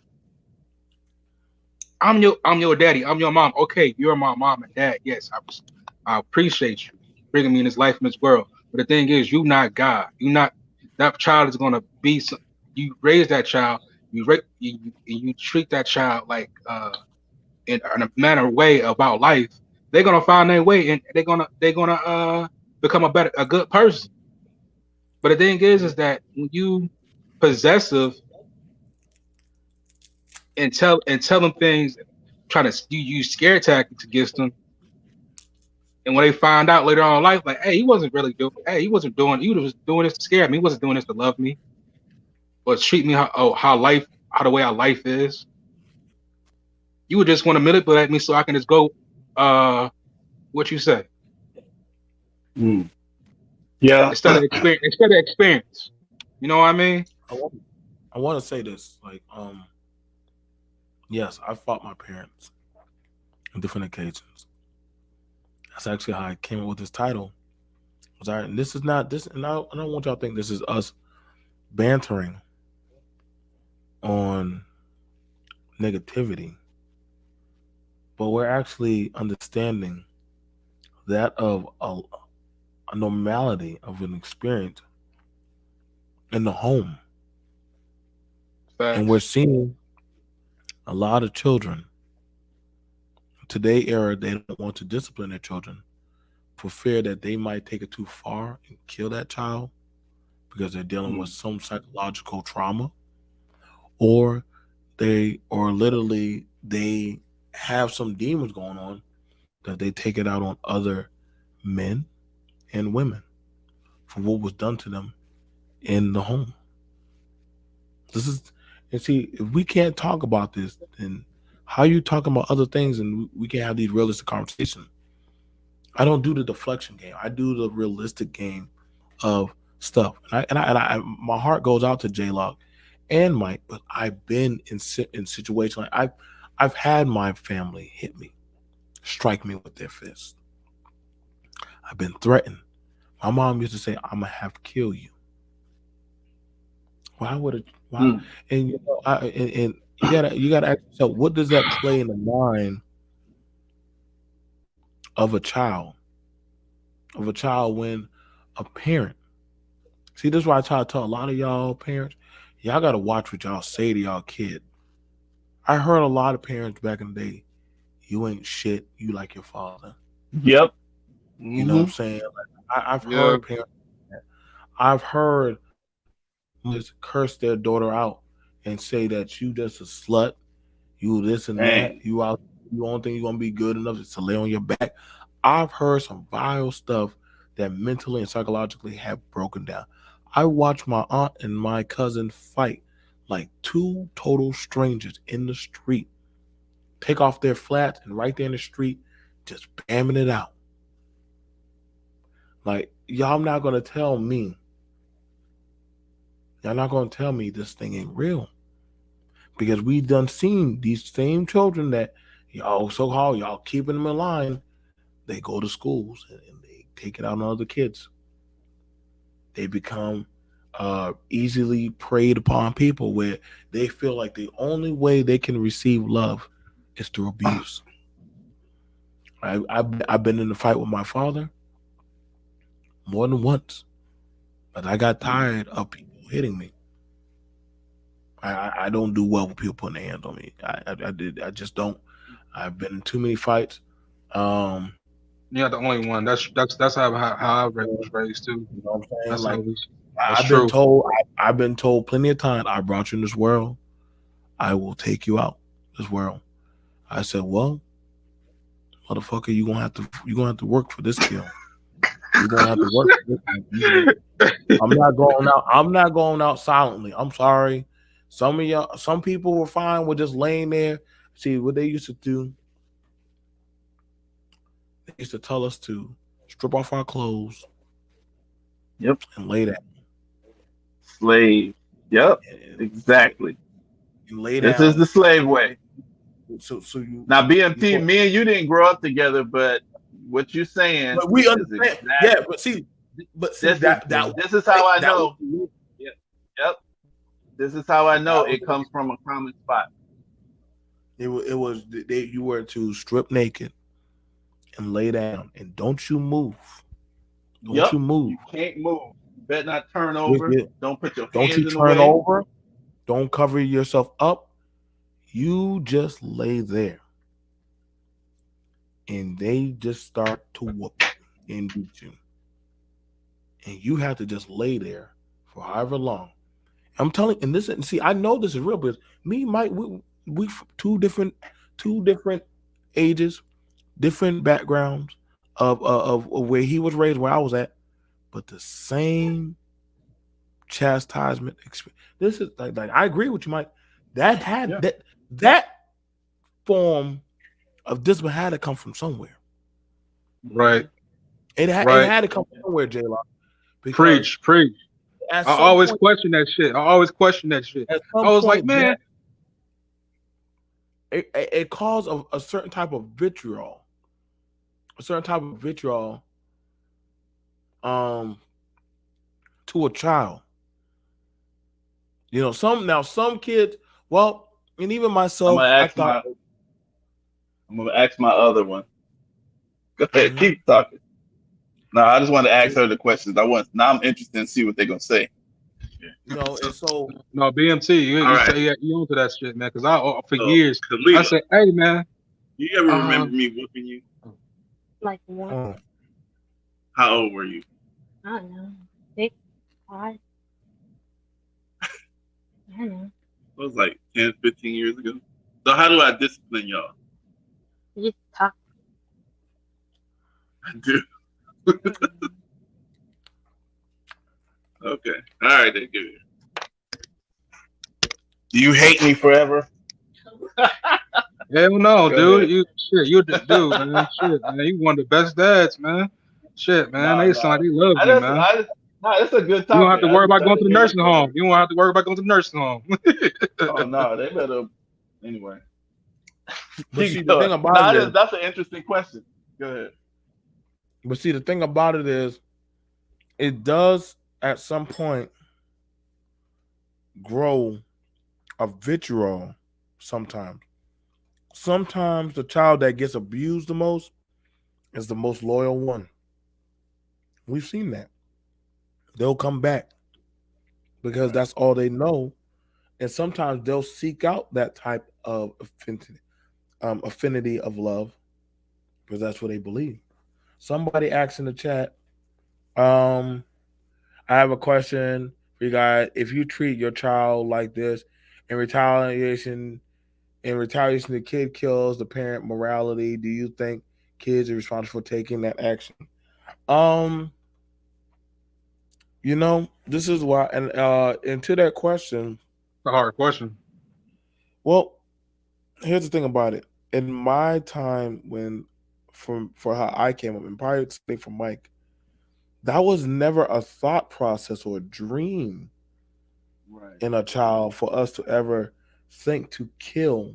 I'm your daddy. I'm your mom. Okay, you're my mom and dad. Yes, I appreciate you bringing me in this life, in this world. But the thing is, you're not God. You're not. That child is gonna be. You raise that child. You treat that child like in a manner way about life. They're gonna find their way, and they're gonna become a good person. But the thing is that when you possessive and tell them things, trying to you use scare tactics against them, and when they find out later on in life, like, hey, he wasn't really doing, he was doing this to scare me. He wasn't doing this to love me, or treat me how the way our life is. You would just want to manipulate me so I can just go, what you say? Yeah. Instead of experience. You know what I mean? I want to say this, like, yes, I fought my parents on different occasions. That's actually how I came up with this title. And this is not this, and I don't want y'all to think this is us bantering on negativity, but we're actually understanding that of a normality of an experience in the home. Facts. And we're seeing a lot of children today era, they don't want to discipline their children for fear that they might take it too far and kill that child because they're dealing with some psychological trauma, or literally they have some demons going on that they take it out on other men and women for what was done to them in the home. And see, if we can't talk about this, then how are you talking about other things and we can't have these realistic conversations? I don't do the deflection game. I do the realistic game of stuff. And I my heart goes out to J-Lock and Mike, but I've been in situations like I've had my family hit me, strike me with their fist. I've been threatened. My mom used to say, "I'm gonna have to kill you." Why would it? Why? And you know, and you gotta ask yourself, what does that play in the mind of a child? When a parent, see, this is why I try to tell a lot of y'all parents, y'all gotta watch what y'all say to y'all kid. I heard a lot of parents back in the day, "You ain't shit. You like your father." Yep. You know what I'm saying? Like, I've heard parents. I've heard just curse their daughter out and say that you just a slut, you this and that, you out, you don't think you're gonna be good enough to lay on your back. I've heard some vile stuff that mentally and psychologically have broken down. I watched my aunt and my cousin fight like two total strangers in the street, take off their flats and right there in the street, just bamming it out. Like, y'all not gonna tell me. Y'all not gonna tell me this thing ain't real. Because we done seen these same children that y'all so-called, y'all keeping them in line, they go to schools and they take it out on other kids. They become easily preyed upon people where they feel like the only way they can receive love is through abuse. I've been in a fight with my father more than once, but I got tired of people hitting me. I don't do well with people putting their hands on me. I just don't. I've been in too many fights. You're not the only one. That's how I was raised too. You know what I'm saying? Like, I've been told plenty of times, I brought you in this world, I will take you out this world. I said, well, motherfucker, you're gonna have to work for this kill. You're gonna have to work for this. I'm not going out silently. I'm sorry. Some people were fine with just laying there. See what they used to do. They used to tell us to strip off our clothes. Yep. And lay down. Slave. Yep. Exactly. And lay down. This is the slave way. So you now BMT, me and you didn't grow up together, but what you're saying, but we understand. Exactly, yeah, but see, this is how I know. Yep. This is how I know it comes from a common spot. You were to strip naked and lay down, and don't you move. Don't you move. You can't move. You better not turn over. Don't put your hands in the way. Don't you turn over. Don't cover yourself up. You just lay there. And they just start to whoop and beat you. and you have to just lay there for however long. I'm telling, and this, and see, I know this is real, because me, Mike, we two different ages, different backgrounds of where he was raised, where I was at, but the same chastisement experience. This is like I agree with you, Mike. That had that form of discipline had to come from somewhere. Right. It had to come from somewhere, J-Lock. Preach. I always question that shit. I was like, man, it caused a certain type of vitriol. To a child. You know, some kids, well, and even myself, I'm gonna ask my other one. Go ahead, keep talking. No, I just want to ask her the questions. Now I'm interested in see what they're gonna say. You know, and so no, BMT, you onto that shit, man. Because for years Khalila, I said, hey, man, you ever remember me whooping you? Like what? How old were you? I don't know. 6, 5. I don't know. It was like 10, 15 years ago. So how do I discipline y'all? You just talk. I do. Okay. All right, then give it. Do you hate me forever? Hell no, dude. You're the dude, man. Shit, man. You one of the best dads, man. Shit, man. They sound like they love you, man. That's a good topic. You don't have to worry about going to the nursing home. Oh no, they better anyway. But see, the thing about it is, that's an interesting question. Go ahead. But see, the thing about it is, it does at some point grow a vitriol sometimes. Sometimes the child that gets abused the most is the most loyal one. We've seen that. They'll come back because that's all they know. And sometimes they'll seek out that type of affinity of love because that's what they believe. Somebody asked in the chat, I have a question for you guys. If you treat your child like this, in retaliation, the kid kills the parent morality, do you think kids are responsible for taking that action? You know, this is why, and to that question, it's a hard question. Well, here's the thing about it. In my time, for how I came up, and probably the for Mike, that was never a thought process or a dream in a child for us to ever think to kill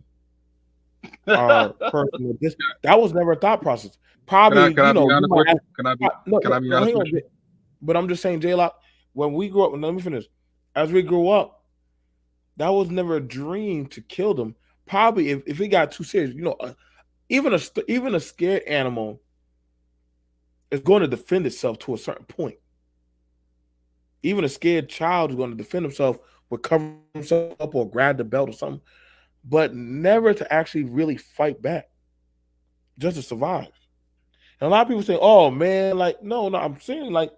our person. That was never a thought process. Probably, Can I be honest with you? Can I be honest with you? But I'm just saying, J-Lock, when we grew up, let me finish. As we grew up, that was never a dream to kill them. Probably if it got too serious, you know, even a scared animal is going to defend itself to a certain point. Even a scared child is going to defend himself, will cover himself up or grab the belt or something, but never to actually really fight back, just to survive. And a lot of people say, "Oh man, like no, I'm saying like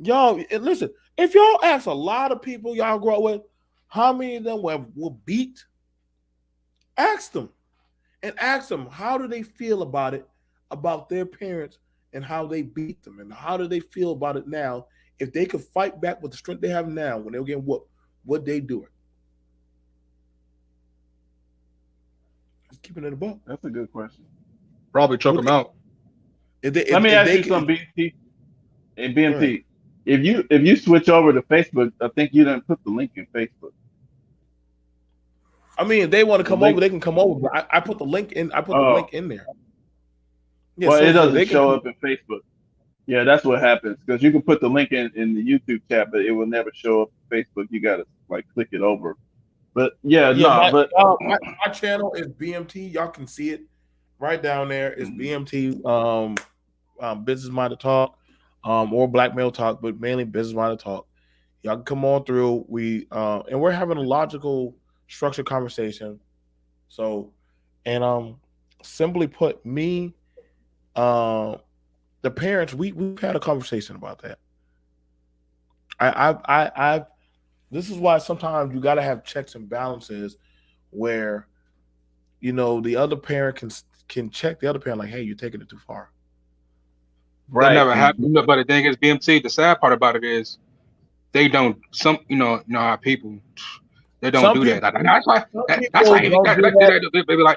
y'all listen. If y'all ask a lot of people y'all grow up with, how many of them were beat? Ask them, and ask them how do they feel about it, about their parents, and how they beat them, and how do they feel about it now? If they could fight back with the strength they have now when they were getting whooped, would they do it?" Just keeping it above. That's a good question. Probably choke them out. Let me ask you something, BMT. Hey, BMT, if you switch over to Facebook, I think you didn't put the link in Facebook. I mean, if they want to come over, they can come over. But I put the link in. I put the link in there. Yeah, well, it doesn't show up in Facebook. Yeah, that's what happens because you can put the link in the YouTube chat, but it will never show up in Facebook. You gotta like click it over. But my channel is BMT. Y'all can see it right down there. It's BMT Business Minded Talk or Black Male Talk, but mainly Business Minded Talk. Y'all can come on through. And we're having a logical, structured conversation. So, and simply put, me, the parents, we've had a conversation about that. I this is why sometimes you got to have checks and balances where, the other parent can check the other parent like, hey, you're taking it too far. That Right. never And happened. But the thing is, BMT. The sad part about it is they don't. Some how people they don't Some do that. people, That's why. some That's people why don't do that.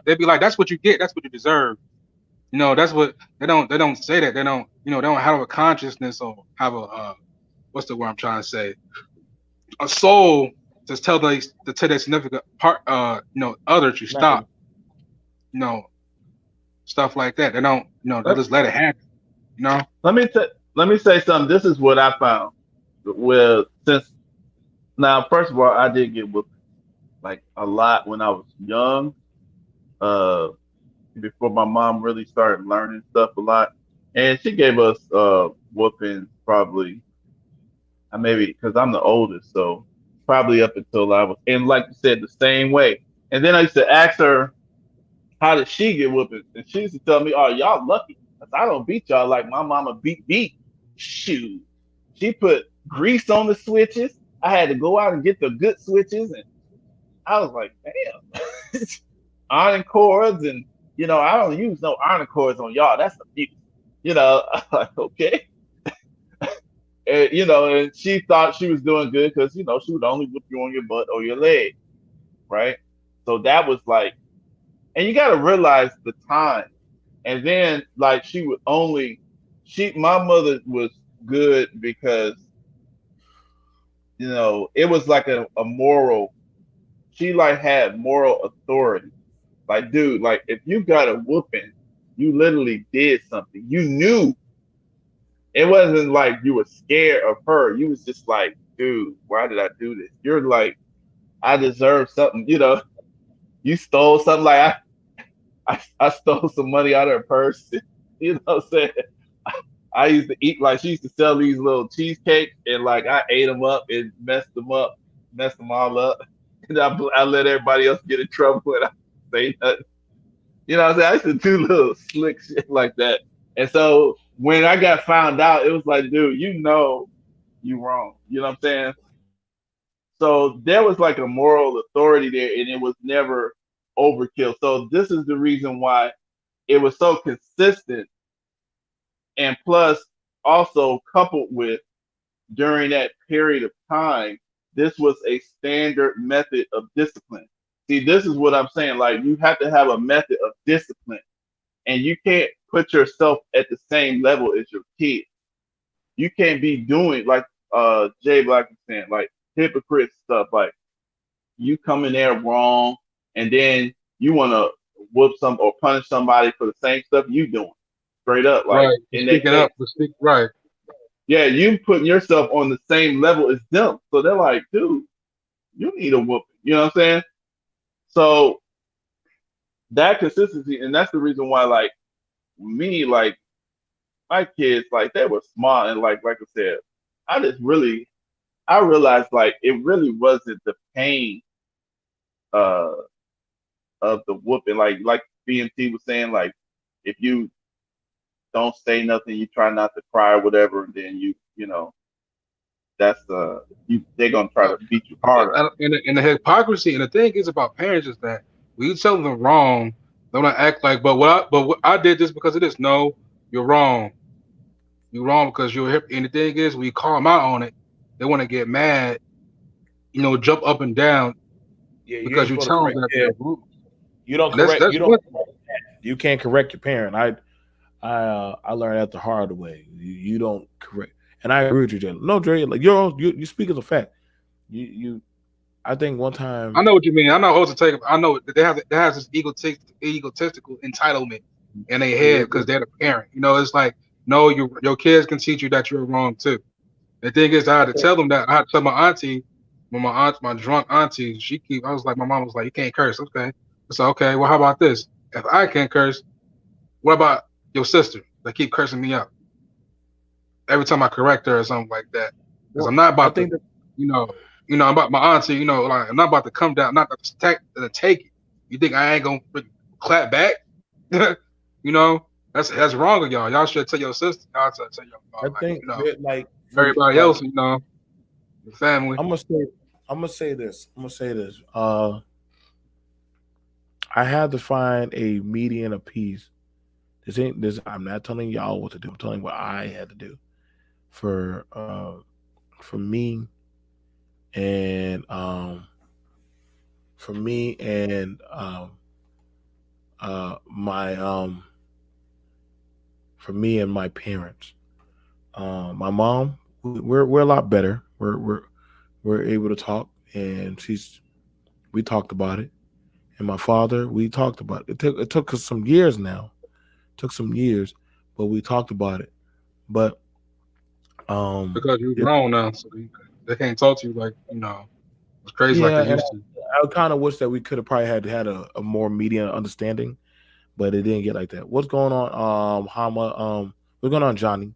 they be like that's what you get. That's what you deserve. That's what they don't say that. They don't they don't have a consciousness or have a what's the word I'm trying to say, a soul to tell their significant part other to stop stuff like that. They don't they just let it happen. let me say something. This is what I found. Well, since now, first of all, I did get whooped like a lot when I was young. Before my mom really started learning stuff a lot, and she gave us whoopings probably. Maybe because I'm the oldest, so probably up until I was, and like you said, the same way. And then I used to ask her, how did she get whoopings? And she used to tell me, oh, y'all lucky. 'Cause I don't beat y'all like my mama beat. Shoot. She put grease on the switches. I had to go out and get the good switches. And I was like, damn. Iron cords. And, I don't use no iron cords on y'all. That's abuse. I'm like, okay. And, and she thought she was doing good because, she would only whip you on your butt or your leg. Right. So that was like, and you got to realize the time. And then like my mother was good because, it was like a moral, she like had moral authority. Like, dude, like if you got a whooping, you literally did something. You knew. It wasn't like you were scared of her. You was just like, dude, why did I do this? You're like, I deserve something. You stole something. Like I stole some money out of her purse. What I'm saying? I used to eat, like she used to sell these little cheesecakes, and like I ate them up and messed them all up. And I let everybody else get in trouble and I say nothing. What I'm saying? I used to do little slick shit like that. And so when I got found out, it was like, dude, you wrong. You know what I'm saying? So there was like a moral authority there, and it was never overkill. So this is the reason why it was so consistent, and plus also coupled with during that period of time, this was a standard method of discipline. See, this is what I'm saying. Like you have to have a method of discipline, and you can't put yourself at the same level as your kids. You can't be doing like Jay Black was saying, like hypocrite stuff. Like you come in there wrong, and then you want to whoop some or punish somebody for the same stuff you doing. Straight up, like right. Speaking up, right. Yeah, you putting yourself on the same level as them. So they're like, dude, you need a whooping. You know what I'm saying? So that consistency, and that's the reason why, like me, like my kids, like they were smart, and like I said, I realized like it really wasn't the pain of the whooping, like BMT was saying, like if you don't say nothing, you try not to cry or whatever, and then that's they're gonna try to beat you harder. And the hypocrisy, and the thing is about parents is that when you tell them wrong, they don't act like, but what I did this because of this. No, you're wrong. You're wrong because you're hip. And the thing is, when you call them out on it, they want to get mad, jump up and down because you tell them that they're rude. You don't correct. You can't correct your parent. I learned that the hard way. You don't correct, and I agree with you, Jay. No, Dre, like you speak as a fact. I think one time. I know what you mean. I know what to take. I know that they have this egotistical entitlement in their head because they're the parent. It's like, no, your kids can teach you that you're wrong too. The thing is, I had to tell them that. I had to tell my auntie, my drunk auntie, I was like, my mom was like, you can't curse. Okay. So, okay, well, how about this? If I can't curse, what about your sister that keep cursing me out every time I correct her or something like that? Because I'm not about to, I'm about my auntie, like I'm not about to come down, not to take it. You think I ain't gonna clap back? That's wrong of y'all. Y'all should tell your sister. Y'all tell your I think like everybody else, The family. I'm gonna say this. I had to find a median of peace. This ain't this. I'm not telling y'all what to do. I'm telling you what I had to do for me and my for me and my parents. My mom, we're a lot better. We're able to talk, and we talked about it. And my father, we talked about it. It took us some years now. It took some years, but we talked about it. But because you're it, grown now, so they can't talk to you like it's crazy like yeah, they and used to. I kind of wish that we could have probably had a more median understanding, but it didn't get like that. What's going on, Hama? What's going on, Johnny?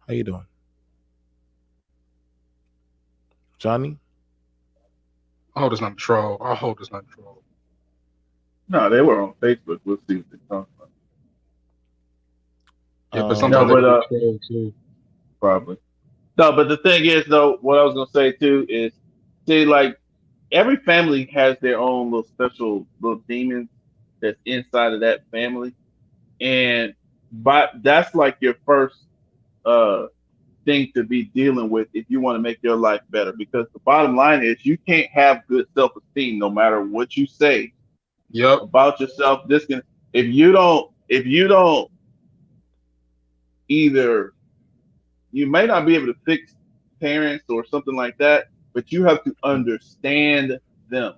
How you doing, Johnny? I hope it's not a troll. I hope it's not a troll. No, they were on Facebook. We'll see what they talk about. Yeah, but No, sometimes they but do troll too. probably. No, but the thing is, though, what I was gonna say too is, see, like every family has their own little special little demons that's inside of that family, and but that's like your first uh thing to be dealing with if you want to make your life better. Because the bottom line is, you can't have good self esteem no matter what you say Yep. about yourself. This can if you don't either, you may not be able to fix parents or something like that, but you have to understand them,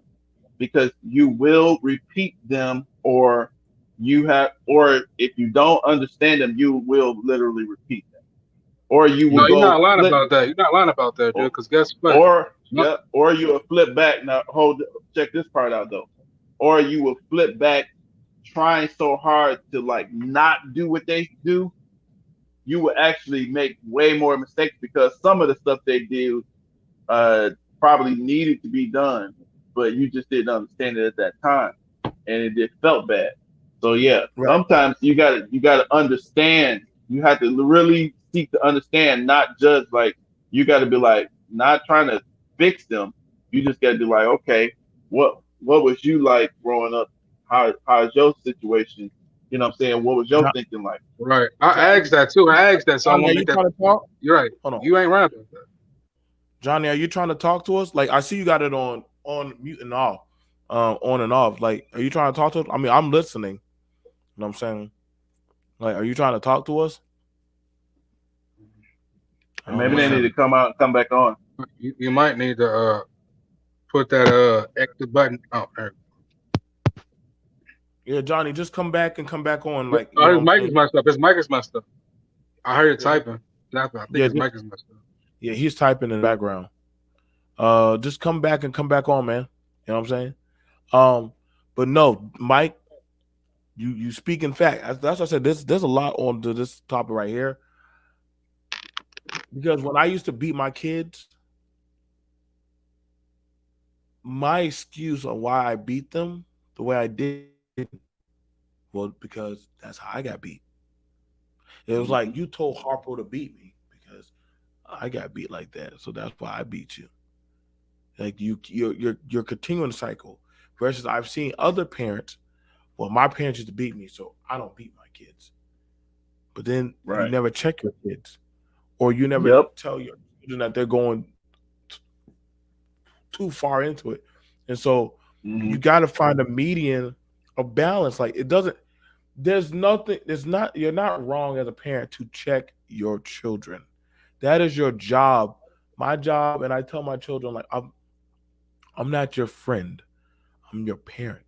because you will repeat them, or if you don't understand them, you will literally repeat them, or you will No, you're not go lying flip, about that. You're not lying about that, dude. or, Because guess what? or No, yeah, or you will flip back. Now check this part out though. Or you will flip back trying so hard to like not do what they do, you will actually make way more mistakes, because some of the stuff they do uh, probably needed to be done, but you just didn't understand it at that time, and it just felt bad. So yeah, Right. sometimes you gotta understand. You have to really seek to understand, not judge. Like, you got to be like, not trying to fix them. You just got to be like, okay, what was you like growing up? How's your situation? You know what I'm saying? What was your John, thinking like? right. I Johnny, asked that too. I asked that, so I Johnny, want are to you make that. trying to talk? You're right. Hold on, You ain't right about that. Johnny. Are you trying to talk to us? Like, I see you got it on mute and off, on and off. Like, are you trying to talk to us? I mean, I'm listening. You know what I'm saying? Like, are you trying to talk to us? I And don't maybe know. they need to come out and come back on. You might need to put that exit button. Oh, there. Yeah, Johnny, just come back and come back on. Yeah. Like, you Oh, know his what I'm mic is saying? messed up. His mic is messed up. I heard it Yeah, typing. Exactly. I think yeah, his mic is messed up. yeah, he's typing in the background. Just come back and come back on, man. You know what I'm saying? But no, Mike, you speak in fact. That's what I said. There's a lot on to this topic right here. Because when I used to beat my kids, my excuse on why I beat them the way I did, well, because that's how I got beat. It was like, you told Harpo to beat me because I got beat like that, so that's why I beat you. Like, you're continuing the cycle. Versus, I've seen other parents. Well, my parents used to beat me, so I don't beat my kids. But then you Right. never check your kids, or you never Yep. tell your children that they're going too far into it. And so you got to find a median, a balance. Like, it doesn't. There's nothing. There's not. You're not wrong as a parent to check your children. That is your job. My job, and I tell my children, like, I'm not your friend. I'm your parent.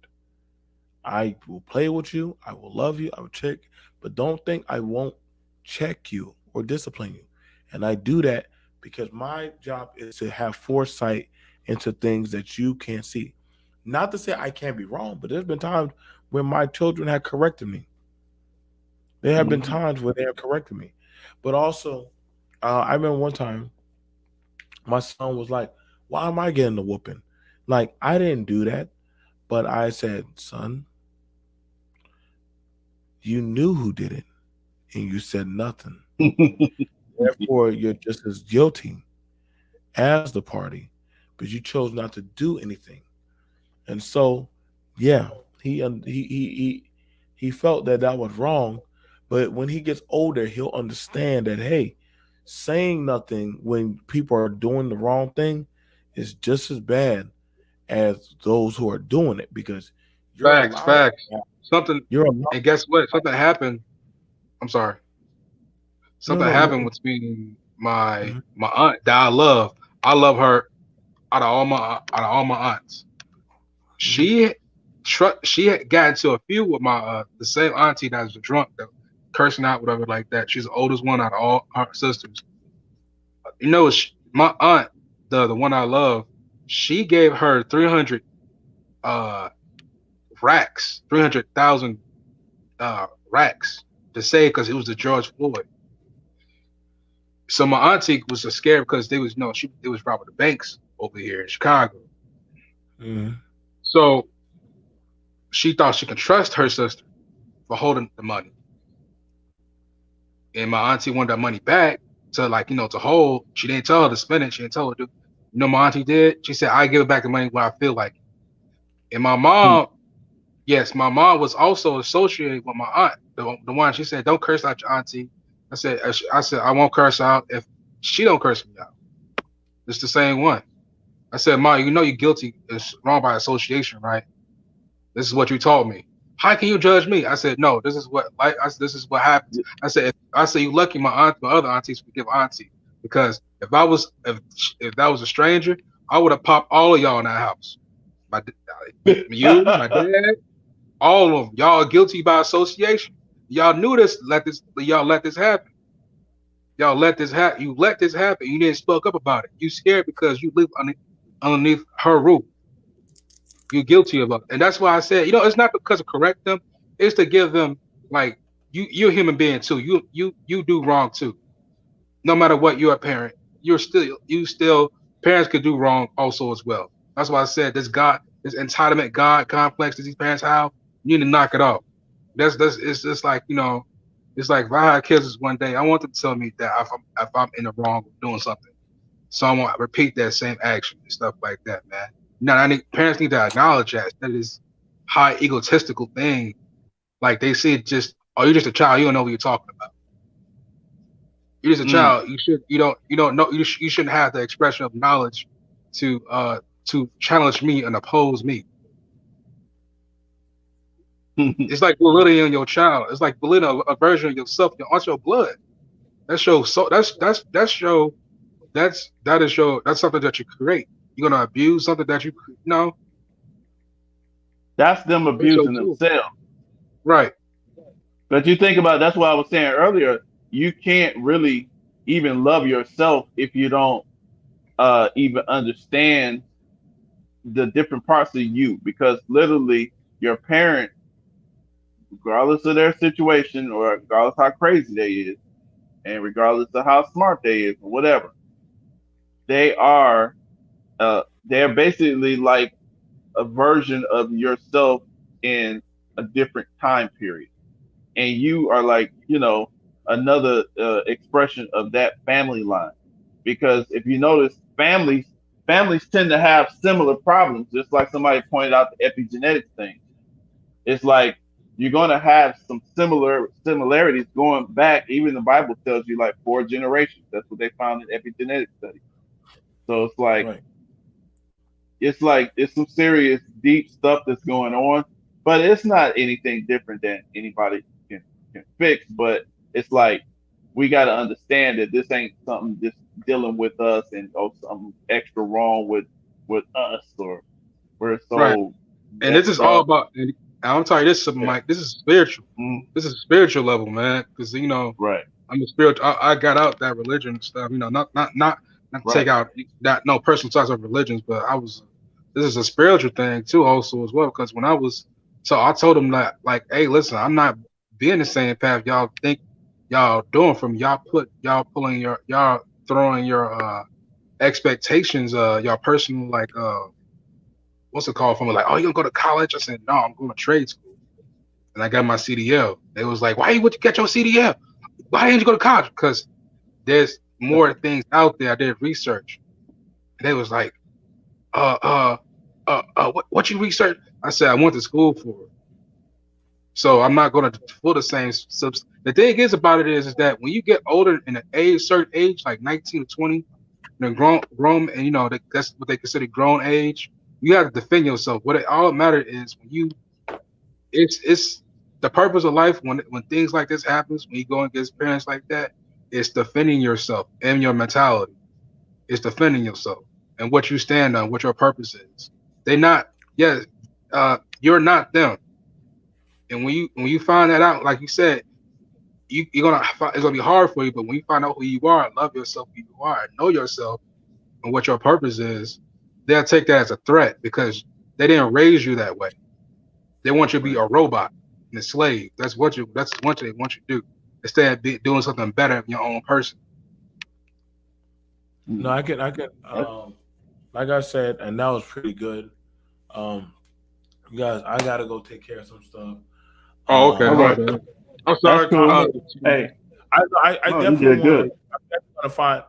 I will play with you. I will love you. I will check, but don't think I won't check you or discipline you. And I do that because my job is to have foresight into things that you can't see. Not to say I can't be wrong, but there's been times when my children have corrected me. There have been times where they have corrected me. But also, I remember one time my son was like, "Why am I getting the whooping?" Like, I didn't do that, but I said, "Son, you knew who did it, and you said nothing. Therefore, you're just as guilty." as the party, but you chose not to do anything. And so, yeah, he felt that that was wrong. But when he gets older, he'll understand that hey, saying nothing when people are doing the wrong thing is just as bad as those who are doing it because you're Facts, allowing facts. Something, you're allowing, and guess what? Something happened. I'm sorry. no Something no happened you between my mhm, my aunt that I love. I love her out of all my aunts. mhm, She had got into a feud with my the same auntie that was a drunk, that cursing out, whatever like that. She's the oldest one out of all her sisters. My aunt, the one I love, she gave her 300 uh racks, 300,000 racks to save because it was the George Floyd. So my auntie was so scared because they was no, she it was robbing the banks over here in Chicago. mhm, So she thought she could trust her sister for holding the money. And my auntie wanted that money back to like, to hold. She didn't tell her to spend it. She didn't tell her to. My auntie did? She said, I give it back the money when I feel like it. And my Hmm. mom, yes, my mom was also associated with my aunt. The one she said, don't curse out your auntie. I said, I won't curse out if she don't curse me out. It's the same one. I said, Ma, you're guilty. It's wrong by association, right? This is what you taught me. How can you judge me? I said, no, this is what happens. I said, you lucky my other aunties forgive auntie. Because if that was a stranger, I would have popped all of y'all in that house. My you, my dad, all of them. Y'all are guilty by association. Y'all knew this, y'all let this happen. Y'all let this happen. You let this happen. You didn't spoke up about it. You scared because you live underneath her roof. You're guilty of it. And that's why I said, it's not because of correct them, it's to give them like you're a human being too. You do wrong too. No matter what, you're a parent. You still parents could do wrong also as well. That's why I said this entitlement God complex that these parents have, you need to knock it off. That's it's just like, it's like if I had kids this one day, I want them to tell me that if I'm in the wrong of doing something. So I want to repeat that same action and stuff like that, man. Now, parents need to acknowledge that is high egotistical thing. Like they see it just, oh, you're just a child. You don't know what you're talking about. You're just a Mm. child. You don't know. You shouldn't have the expression of knowledge to challenge me and oppose me. It's like belittling your child. It's like belittling a version of yourself on your blood. That's your so that's something that you create. You're gonna abuse something that no. That's them That's your abusing tool. themselves. Right. But you think about that's why I was saying earlier, you can't really even love yourself if you don't even understand the different parts of you because literally your parent, regardless of their situation or regardless how crazy they is, and regardless of how smart they is or whatever, they are they're basically like a version of yourself in a different time period. And you are like, another expression of that family line. Because if you notice, families tend to have similar problems, just like somebody pointed out the epigenetics thing. It's like you're gonna have some similarities going back. Even the Bible tells you like 4 generations. That's what they found in epigenetic studies. So right. it's some serious deep stuff that's going on, but it's not anything different than anybody can fix. But it's like we got to understand that this ain't something just dealing with us and something extra wrong with us or we're Right. so And this is messed all up. about. And I'll tell you this, Yeah. Mike. This is spiritual. Mm, This is a spiritual level, man. Because right. I'm a spiritual. I got out that religion stuff. Not to take Right. out that no personal talks of religions, but I was. This is a spiritual thing too, also as well. Because so I told them that like, hey, listen, I'm not being the same path y'all think y'all doing from y'all throwing your expectations, y'all personal like what's it called from me? Like, oh, you gonna go to college? I said, no, I'm going to trade school. And I got my CDL. They was like, why would you get your CDL? Why didn't you go to college? Because there's more things out there. I did research. And they was like, what you research? I said, I went to school for it. So I'm not going to pull the same subs. The thing is about it is that when you get older in a certain age, like 19 to 20, grown, and that's what they consider grown age. You have to defend yourself. What it all matters is when it's the purpose of life. When things like this happens, when you go against parents like that, it's defending yourself and your mentality. It's defending yourself and what you stand on, what your purpose is. They're not. Yeah, you're not them. And when you find that out, like you said, it's gonna be hard for you. But when you find out who you are, love yourself who you are, know yourself and what your purpose is, they'll take that as a threat because they didn't raise you that way. They want you to be a robot and a slave. That's what they want you to do instead of doing something better of your own person. No, I can. Like I said, and that was pretty good. You guys, I gotta go take care of some stuff. Oh, okay. All right. I'm sorry. That's cool. Hey, I no, definitely good. I'm definitely gonna find.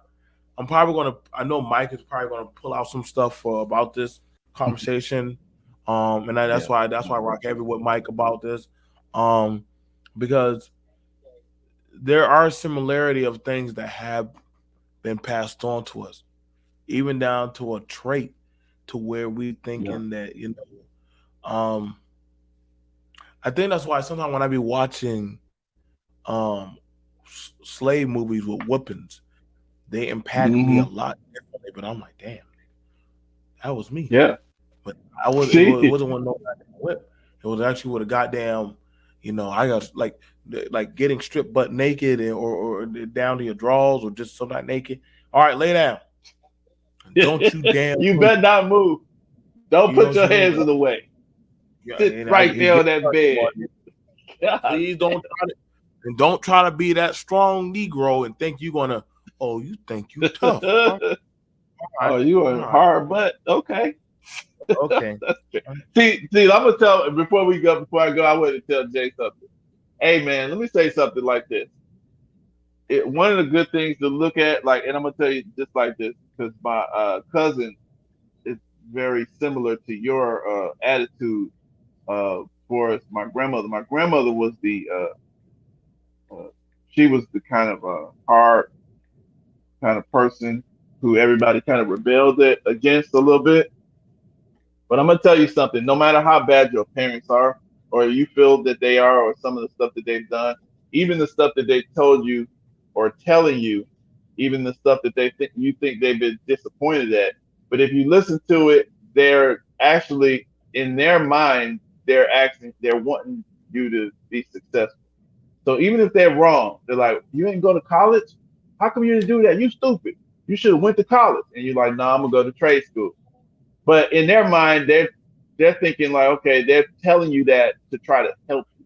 I'm probably gonna. I know Mike is probably gonna pull out some stuff about this conversation. And that's why I rock heavy with Mike about this. Because there are similarity of things that have been passed on to us, even down to a trait, to where we thinking that I think that's why sometimes when I be watching slave movies with whoopings, they impact me a lot differently. But I'm like, damn, that was me. Yeah. But it wasn't with no goddamn whip. It was actually with a goddamn, I got like getting stripped butt naked or down to your drawers or just so not naked. All right, lay down. Don't you damn. You better not move. Don't put your hands in the way. Sit right there on that bed. Please don't try to be that strong Negro and think you're gonna. Oh, you think you tough? Right. Oh, you are hard butt. Okay. Okay. See, I'm gonna tell before I go, I want to tell Jay something. Hey man, let me say something like this. One of the good things to look at, and I'm gonna tell you just like this, because my cousin is very similar to your attitude for my grandmother. My grandmother was she was the kind of hard kind of person who everybody kind of rebelled against a little bit. But I'm gonna tell you something. No matter how bad your parents are, or you feel that they are, or some of the stuff that they've done, even the stuff that they told you or telling you, even the stuff that you think they've been disappointed at. But if you listen to it, they're actually in their mind, they're wanting you to be successful. So even if they're wrong, they're like, you ain't go to college? How come you didn't do that? You stupid. You should have went to college. And you're like, no, I'm gonna go to trade school. But in their mind, they're thinking like, okay, they're telling you that to try to help you.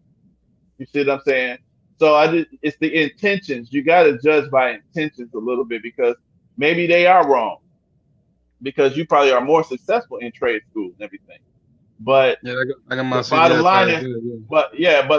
You see what I'm saying? So it's the intentions. You got to judge by intentions a little bit because maybe they are wrong. Because you probably are more successful in trade school and everything. But I got my the bottom line is, but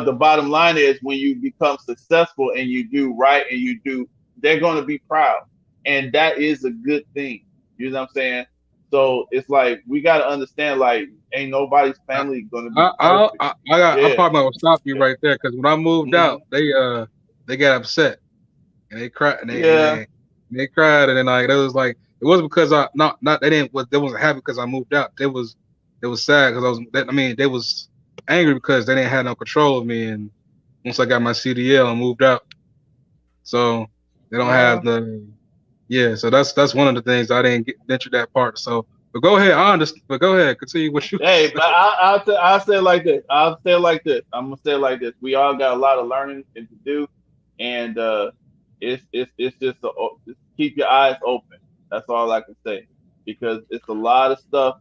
the bottom line is when you become successful and you do right and they're going to be proud, and that is a good thing. You know what I'm saying? So it's like we got to understand, like, ain't nobody's family going to be perfect. I probably will stop you right there because when I moved out, they got upset and they cried and they cried and then it was like it wasn't because they wasn't happy because I moved out. They was sad because they was angry because they didn't have no control of me, and once I got my CDL and moved out, so they don't have so that's one of the things I didn't venture that part. So, but go ahead, I understand. But go ahead, continue what you. Hey, but I'll say it like this. I'm gonna say it like this. We all got a lot of learning to do, and it's just keep your eyes open. That's all I can say because it's a lot of stuff.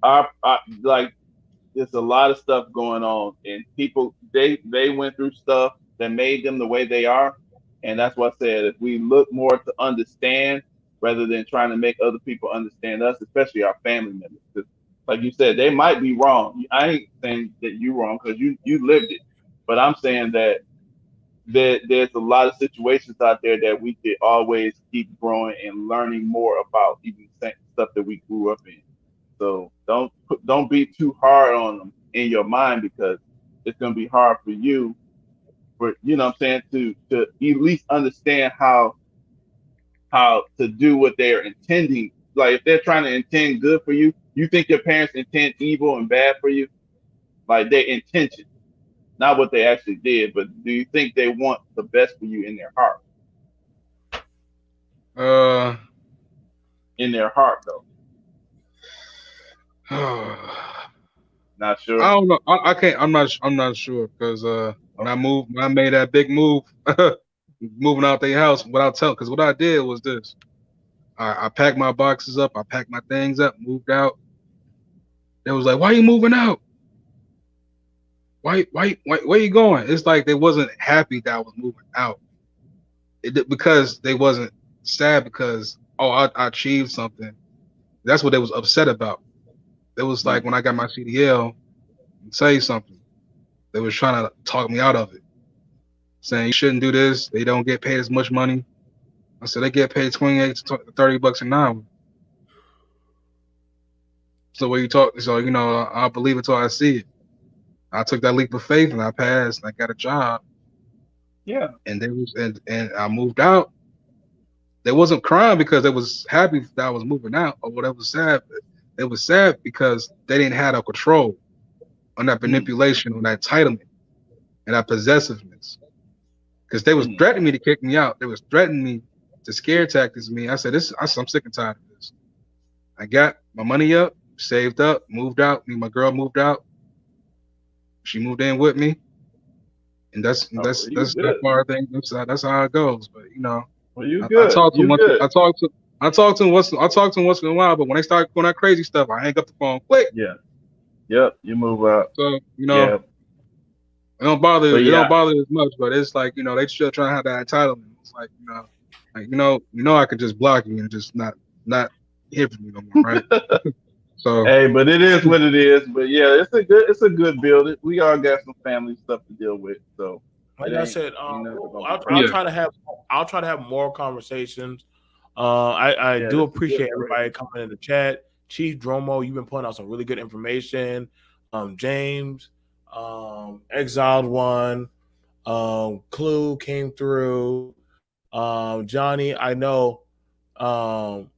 There's a lot of stuff going on, and people they went through stuff that made them the way they are, and that's what I said. If we look more to understand rather than trying to make other people understand us, especially our family members, because like you said, they might be wrong. I ain't saying that you're wrong because you lived it, but I'm saying that there's a lot of situations out there that we could always keep growing and learning more about, even stuff that we grew up in. So don't be too hard on them in your mind, because it's gonna be hard for you, for you know what I'm saying, to at least understand how to do what they're intending. Like if they're trying to intend good for you, you think your parents intend evil and bad for you? Like their intention, not what they actually did, but do you think they want the best for you in their heart? In their heart, though. Not sure. I don't know. I can't. I'm not sure because when I made that big move, moving out their house without telling. Because what I did was this: I packed my boxes up, I packed my things up, moved out. They was like, "Why are you moving out? Why where you going?" It's like they wasn't happy that I was moving out. Because they wasn't sad because I achieved something. That's what they was upset about. It was like when I got my CDL, say something. They was trying to talk me out of it, saying you shouldn't do this. They don't get paid as much money. I said they get paid $28 to $30 an hour. So when you talk, so I'll believe it till I see it. I took that leap of faith and I passed. And I got a job. Yeah. And they was and I moved out. They wasn't crying because they was happy that I was moving out or whatever. Sad. It was sad because they didn't have no control on that manipulation, on that entitlement, and that possessiveness. Because they was threatening me to kick me out. They was threatening me to scare tactics me. I said, I'm sick and tired of this. I got my money up, saved up, moved out. Me and my girl moved out. She moved in with me, and that's that part of things. That's how it goes. But well, you good. I talk to him once in a while, but when they start doing that crazy stuff, I hang up the phone quick. Yeah. Yep. You move out. So it don't bother. It don't bother as much, but it's like they still trying to have that entitlement. It's like I could just block you and just not hear from you no more, right? So hey, but it is what it is. But yeah, it's a good build. We all got some family stuff to deal with. So like I said, I'll try to have more conversations. I do appreciate everybody coming in the chat. Chief Dromo, you've been putting out some really good information. James, Exiled One, Clue came through. Johnny, I know. To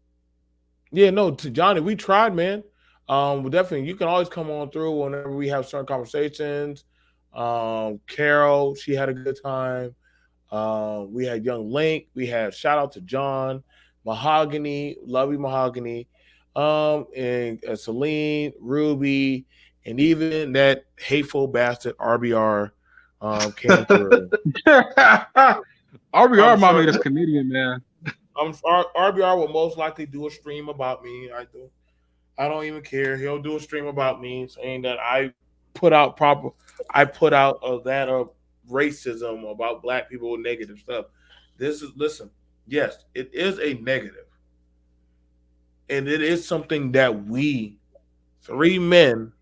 Johnny, we tried, man. Definitely, you can always come on through whenever we have certain conversations. Carol, she had a good time. We had Young Link. We had shout out to John, Mahogany, love you, Mahogany, and Celine, Ruby, and even that hateful bastard RBR came through. RBR might make us comedian, man. RBR will most likely do a stream about me. I don't even care. He'll do a stream about me saying that I put out that racism about black people with negative stuff. Listen, yes, it is a negative. And it is something that we, three men,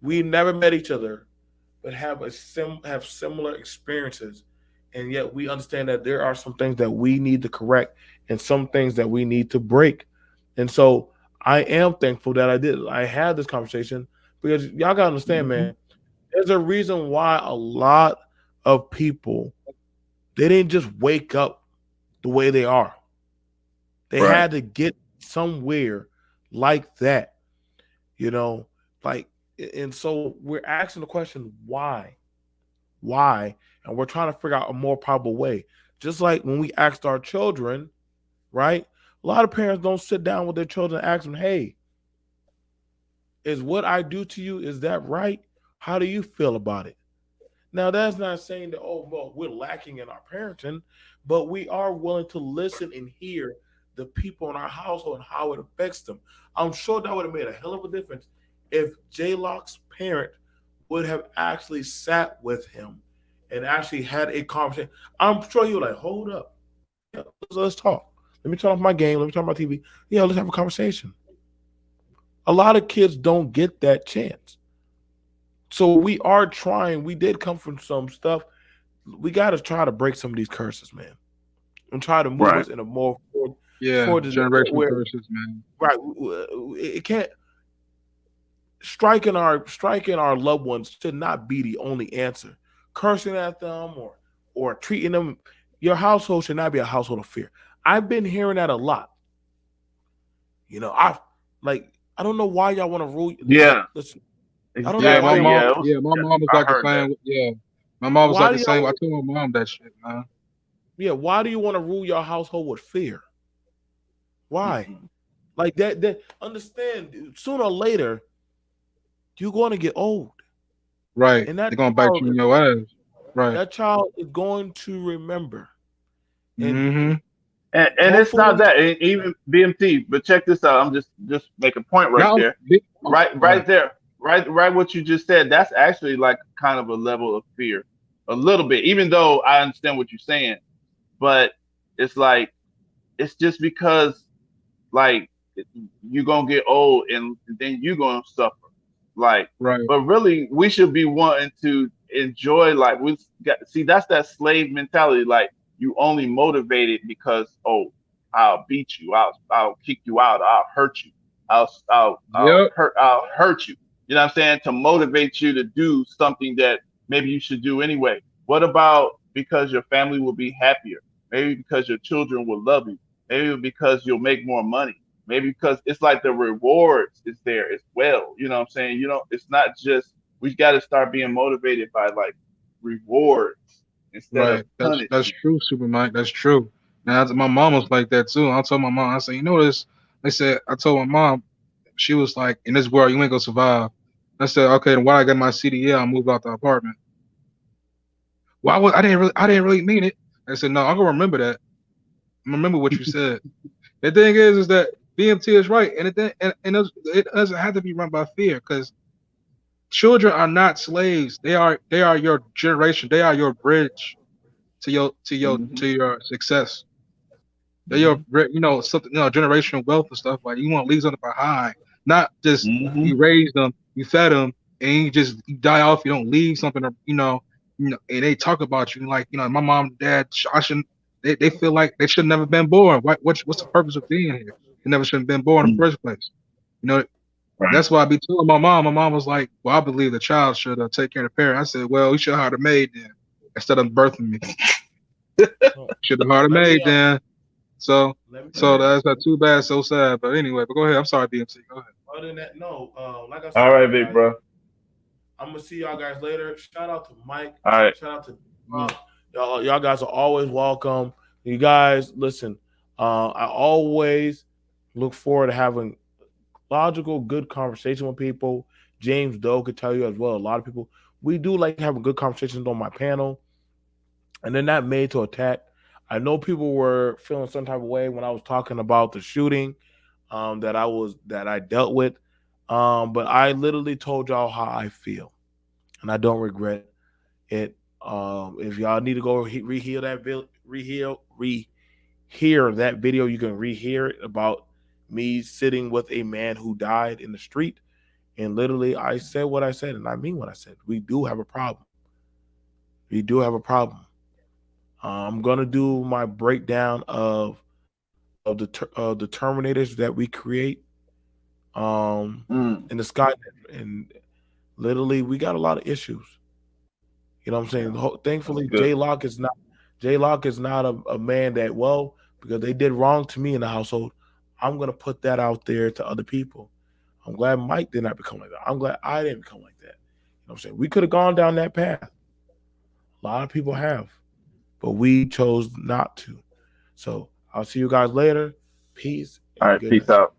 we never met each other, but have similar experiences. And yet we understand that there are some things that we need to correct and some things that we need to break. And so I am thankful that I had this conversation, because y'all gotta understand, man, there's a reason why a lot of people, they didn't just wake up the way they are. They had to get somewhere like that, and so we're asking the question, why? And we're trying to figure out a more probable way. Just like when we asked our children, right? A lot of parents don't sit down with their children and ask them, hey, is what I do to you, is that right? How do you feel about it? Now, that's not saying that, we're lacking in our parenting, but we are willing to listen and hear the people in our household and how it affects them. I'm sure that would have made a hell of a difference if J-Lock's parent would have actually sat with him and actually had a conversation. I'm sure he was like, hold up. Yeah, let's talk. Let me turn off my game. Let me turn off my TV. Yeah, let's have a conversation. A lot of kids don't get that chance. So we are trying. We did come from some stuff. We got to try to break some of these curses, man, and try to move us in a more Yeah, for the generational curses, man. right. It can't striking our loved ones should not be the only answer. Cursing at them or treating them, your household should not be a household of fear. I've been hearing that a lot. You know, I don't know why y'all want to rule. Yeah. Listen, I don't know Yeah, Exactly. why my mom. Yeah, it was, Yeah, my mom was I like the heard that. same. Yeah, my mom was why like do the same. y'all I told my mom that shit, man. why do you want to rule your household with fear? Why? Mhm. Like that understand sooner or later you're going to get old. Right, And they're gonna bite you in your ass. Right. that child is going to remember. And Mm-hmm. And it's not hopefully that even BMT, but check this out. I'm just make a point right Now, there. oh, Right go ahead. there. Right what you just said. That's actually like kind of a level of fear. A little bit, even though I understand what you're saying. But it's like it's just because like you're gonna get old and then you're gonna suffer. Like, Right. but really we should be wanting to enjoy like we got see that's that slave mentality. Like you only motivated because I'll beat you, I'll kick you out, I'll hurt you, Yep. I'll hurt you. You know what I'm saying? To motivate you to do something that maybe you should do anyway. What about because your family will be happier? Maybe because your children will love you. Maybe because you'll make more money. Maybe because it's like the rewards is there as well. You know what I'm saying? You know, it's not just we got to start being motivated by like rewards instead of Right. That's punishment. true, Super Mike. That's true. Now my mom was like that too. I told my mom, I said, you know this. I told my mom, she was like, in this world, you ain't gonna survive. I said, okay, then why I got my CDL, I moved out the apartment. Well, I didn't really mean it. I said, no, I'm gonna remember that. I'm gonna remember what you said. The thing is that BMT is right, and it doesn't have to be run by fear because children are not slaves. They are your generation. They are your bridge to Hmm. your success. They're mhm. something generational wealth and stuff like you want to leave something behind, not just Hmm. you raised them, you fed them, and you die off. You don't leave something, or and they talk about you like my mom, and dad. I shouldn't. They feel like they should never been born. What's the purpose of being here? They never should have been born in the first place. You know, Right. that's why I be telling my mom. My mom was like, "Well, I believe the child should take care of the parent." I said, "Well, you should have hired a maid then instead of birthing me. Oh, Should have hired a let me maid then." So, let me so that's not too bad, so sad. But anyway, go ahead. I'm sorry, BMC. Go ahead. other than that, no, like I All said, right, man, big guys, bro. I'm gonna see y'all guys later. Shout out to Mike. All right. Shout out to y'all guys are always welcome. You guys, listen. I always look forward to having logical, good conversation with people. James Doe could tell you as well. A lot of people we do like having good conversations on my panel, and they're not made to attack. I know people were feeling some type of way when I was talking about the shooting that I dealt with, but I literally told y'all how I feel, and I don't regret it. If y'all need to go reheal that rehear that video, you can rehear it about me sitting with a man who died in the street. And literally, I said what I said, and I mean what I said. We do have a problem. We do have a problem. I'm gonna do my breakdown of the Terminators that we create Mm. in the Skynet, and literally, we got a lot of issues. You know what I'm saying? Yeah, that's Thankfully, good. J Lock is not a man that because they did wrong to me in the household. I'm gonna put that out there to other people. I'm glad Mike did not become like that. I'm glad I didn't become like that. You know what I'm saying? We could have gone down that path. A lot of people have, but we chose not to. So I'll see you guys later. Peace All and right. Peace goodness. out.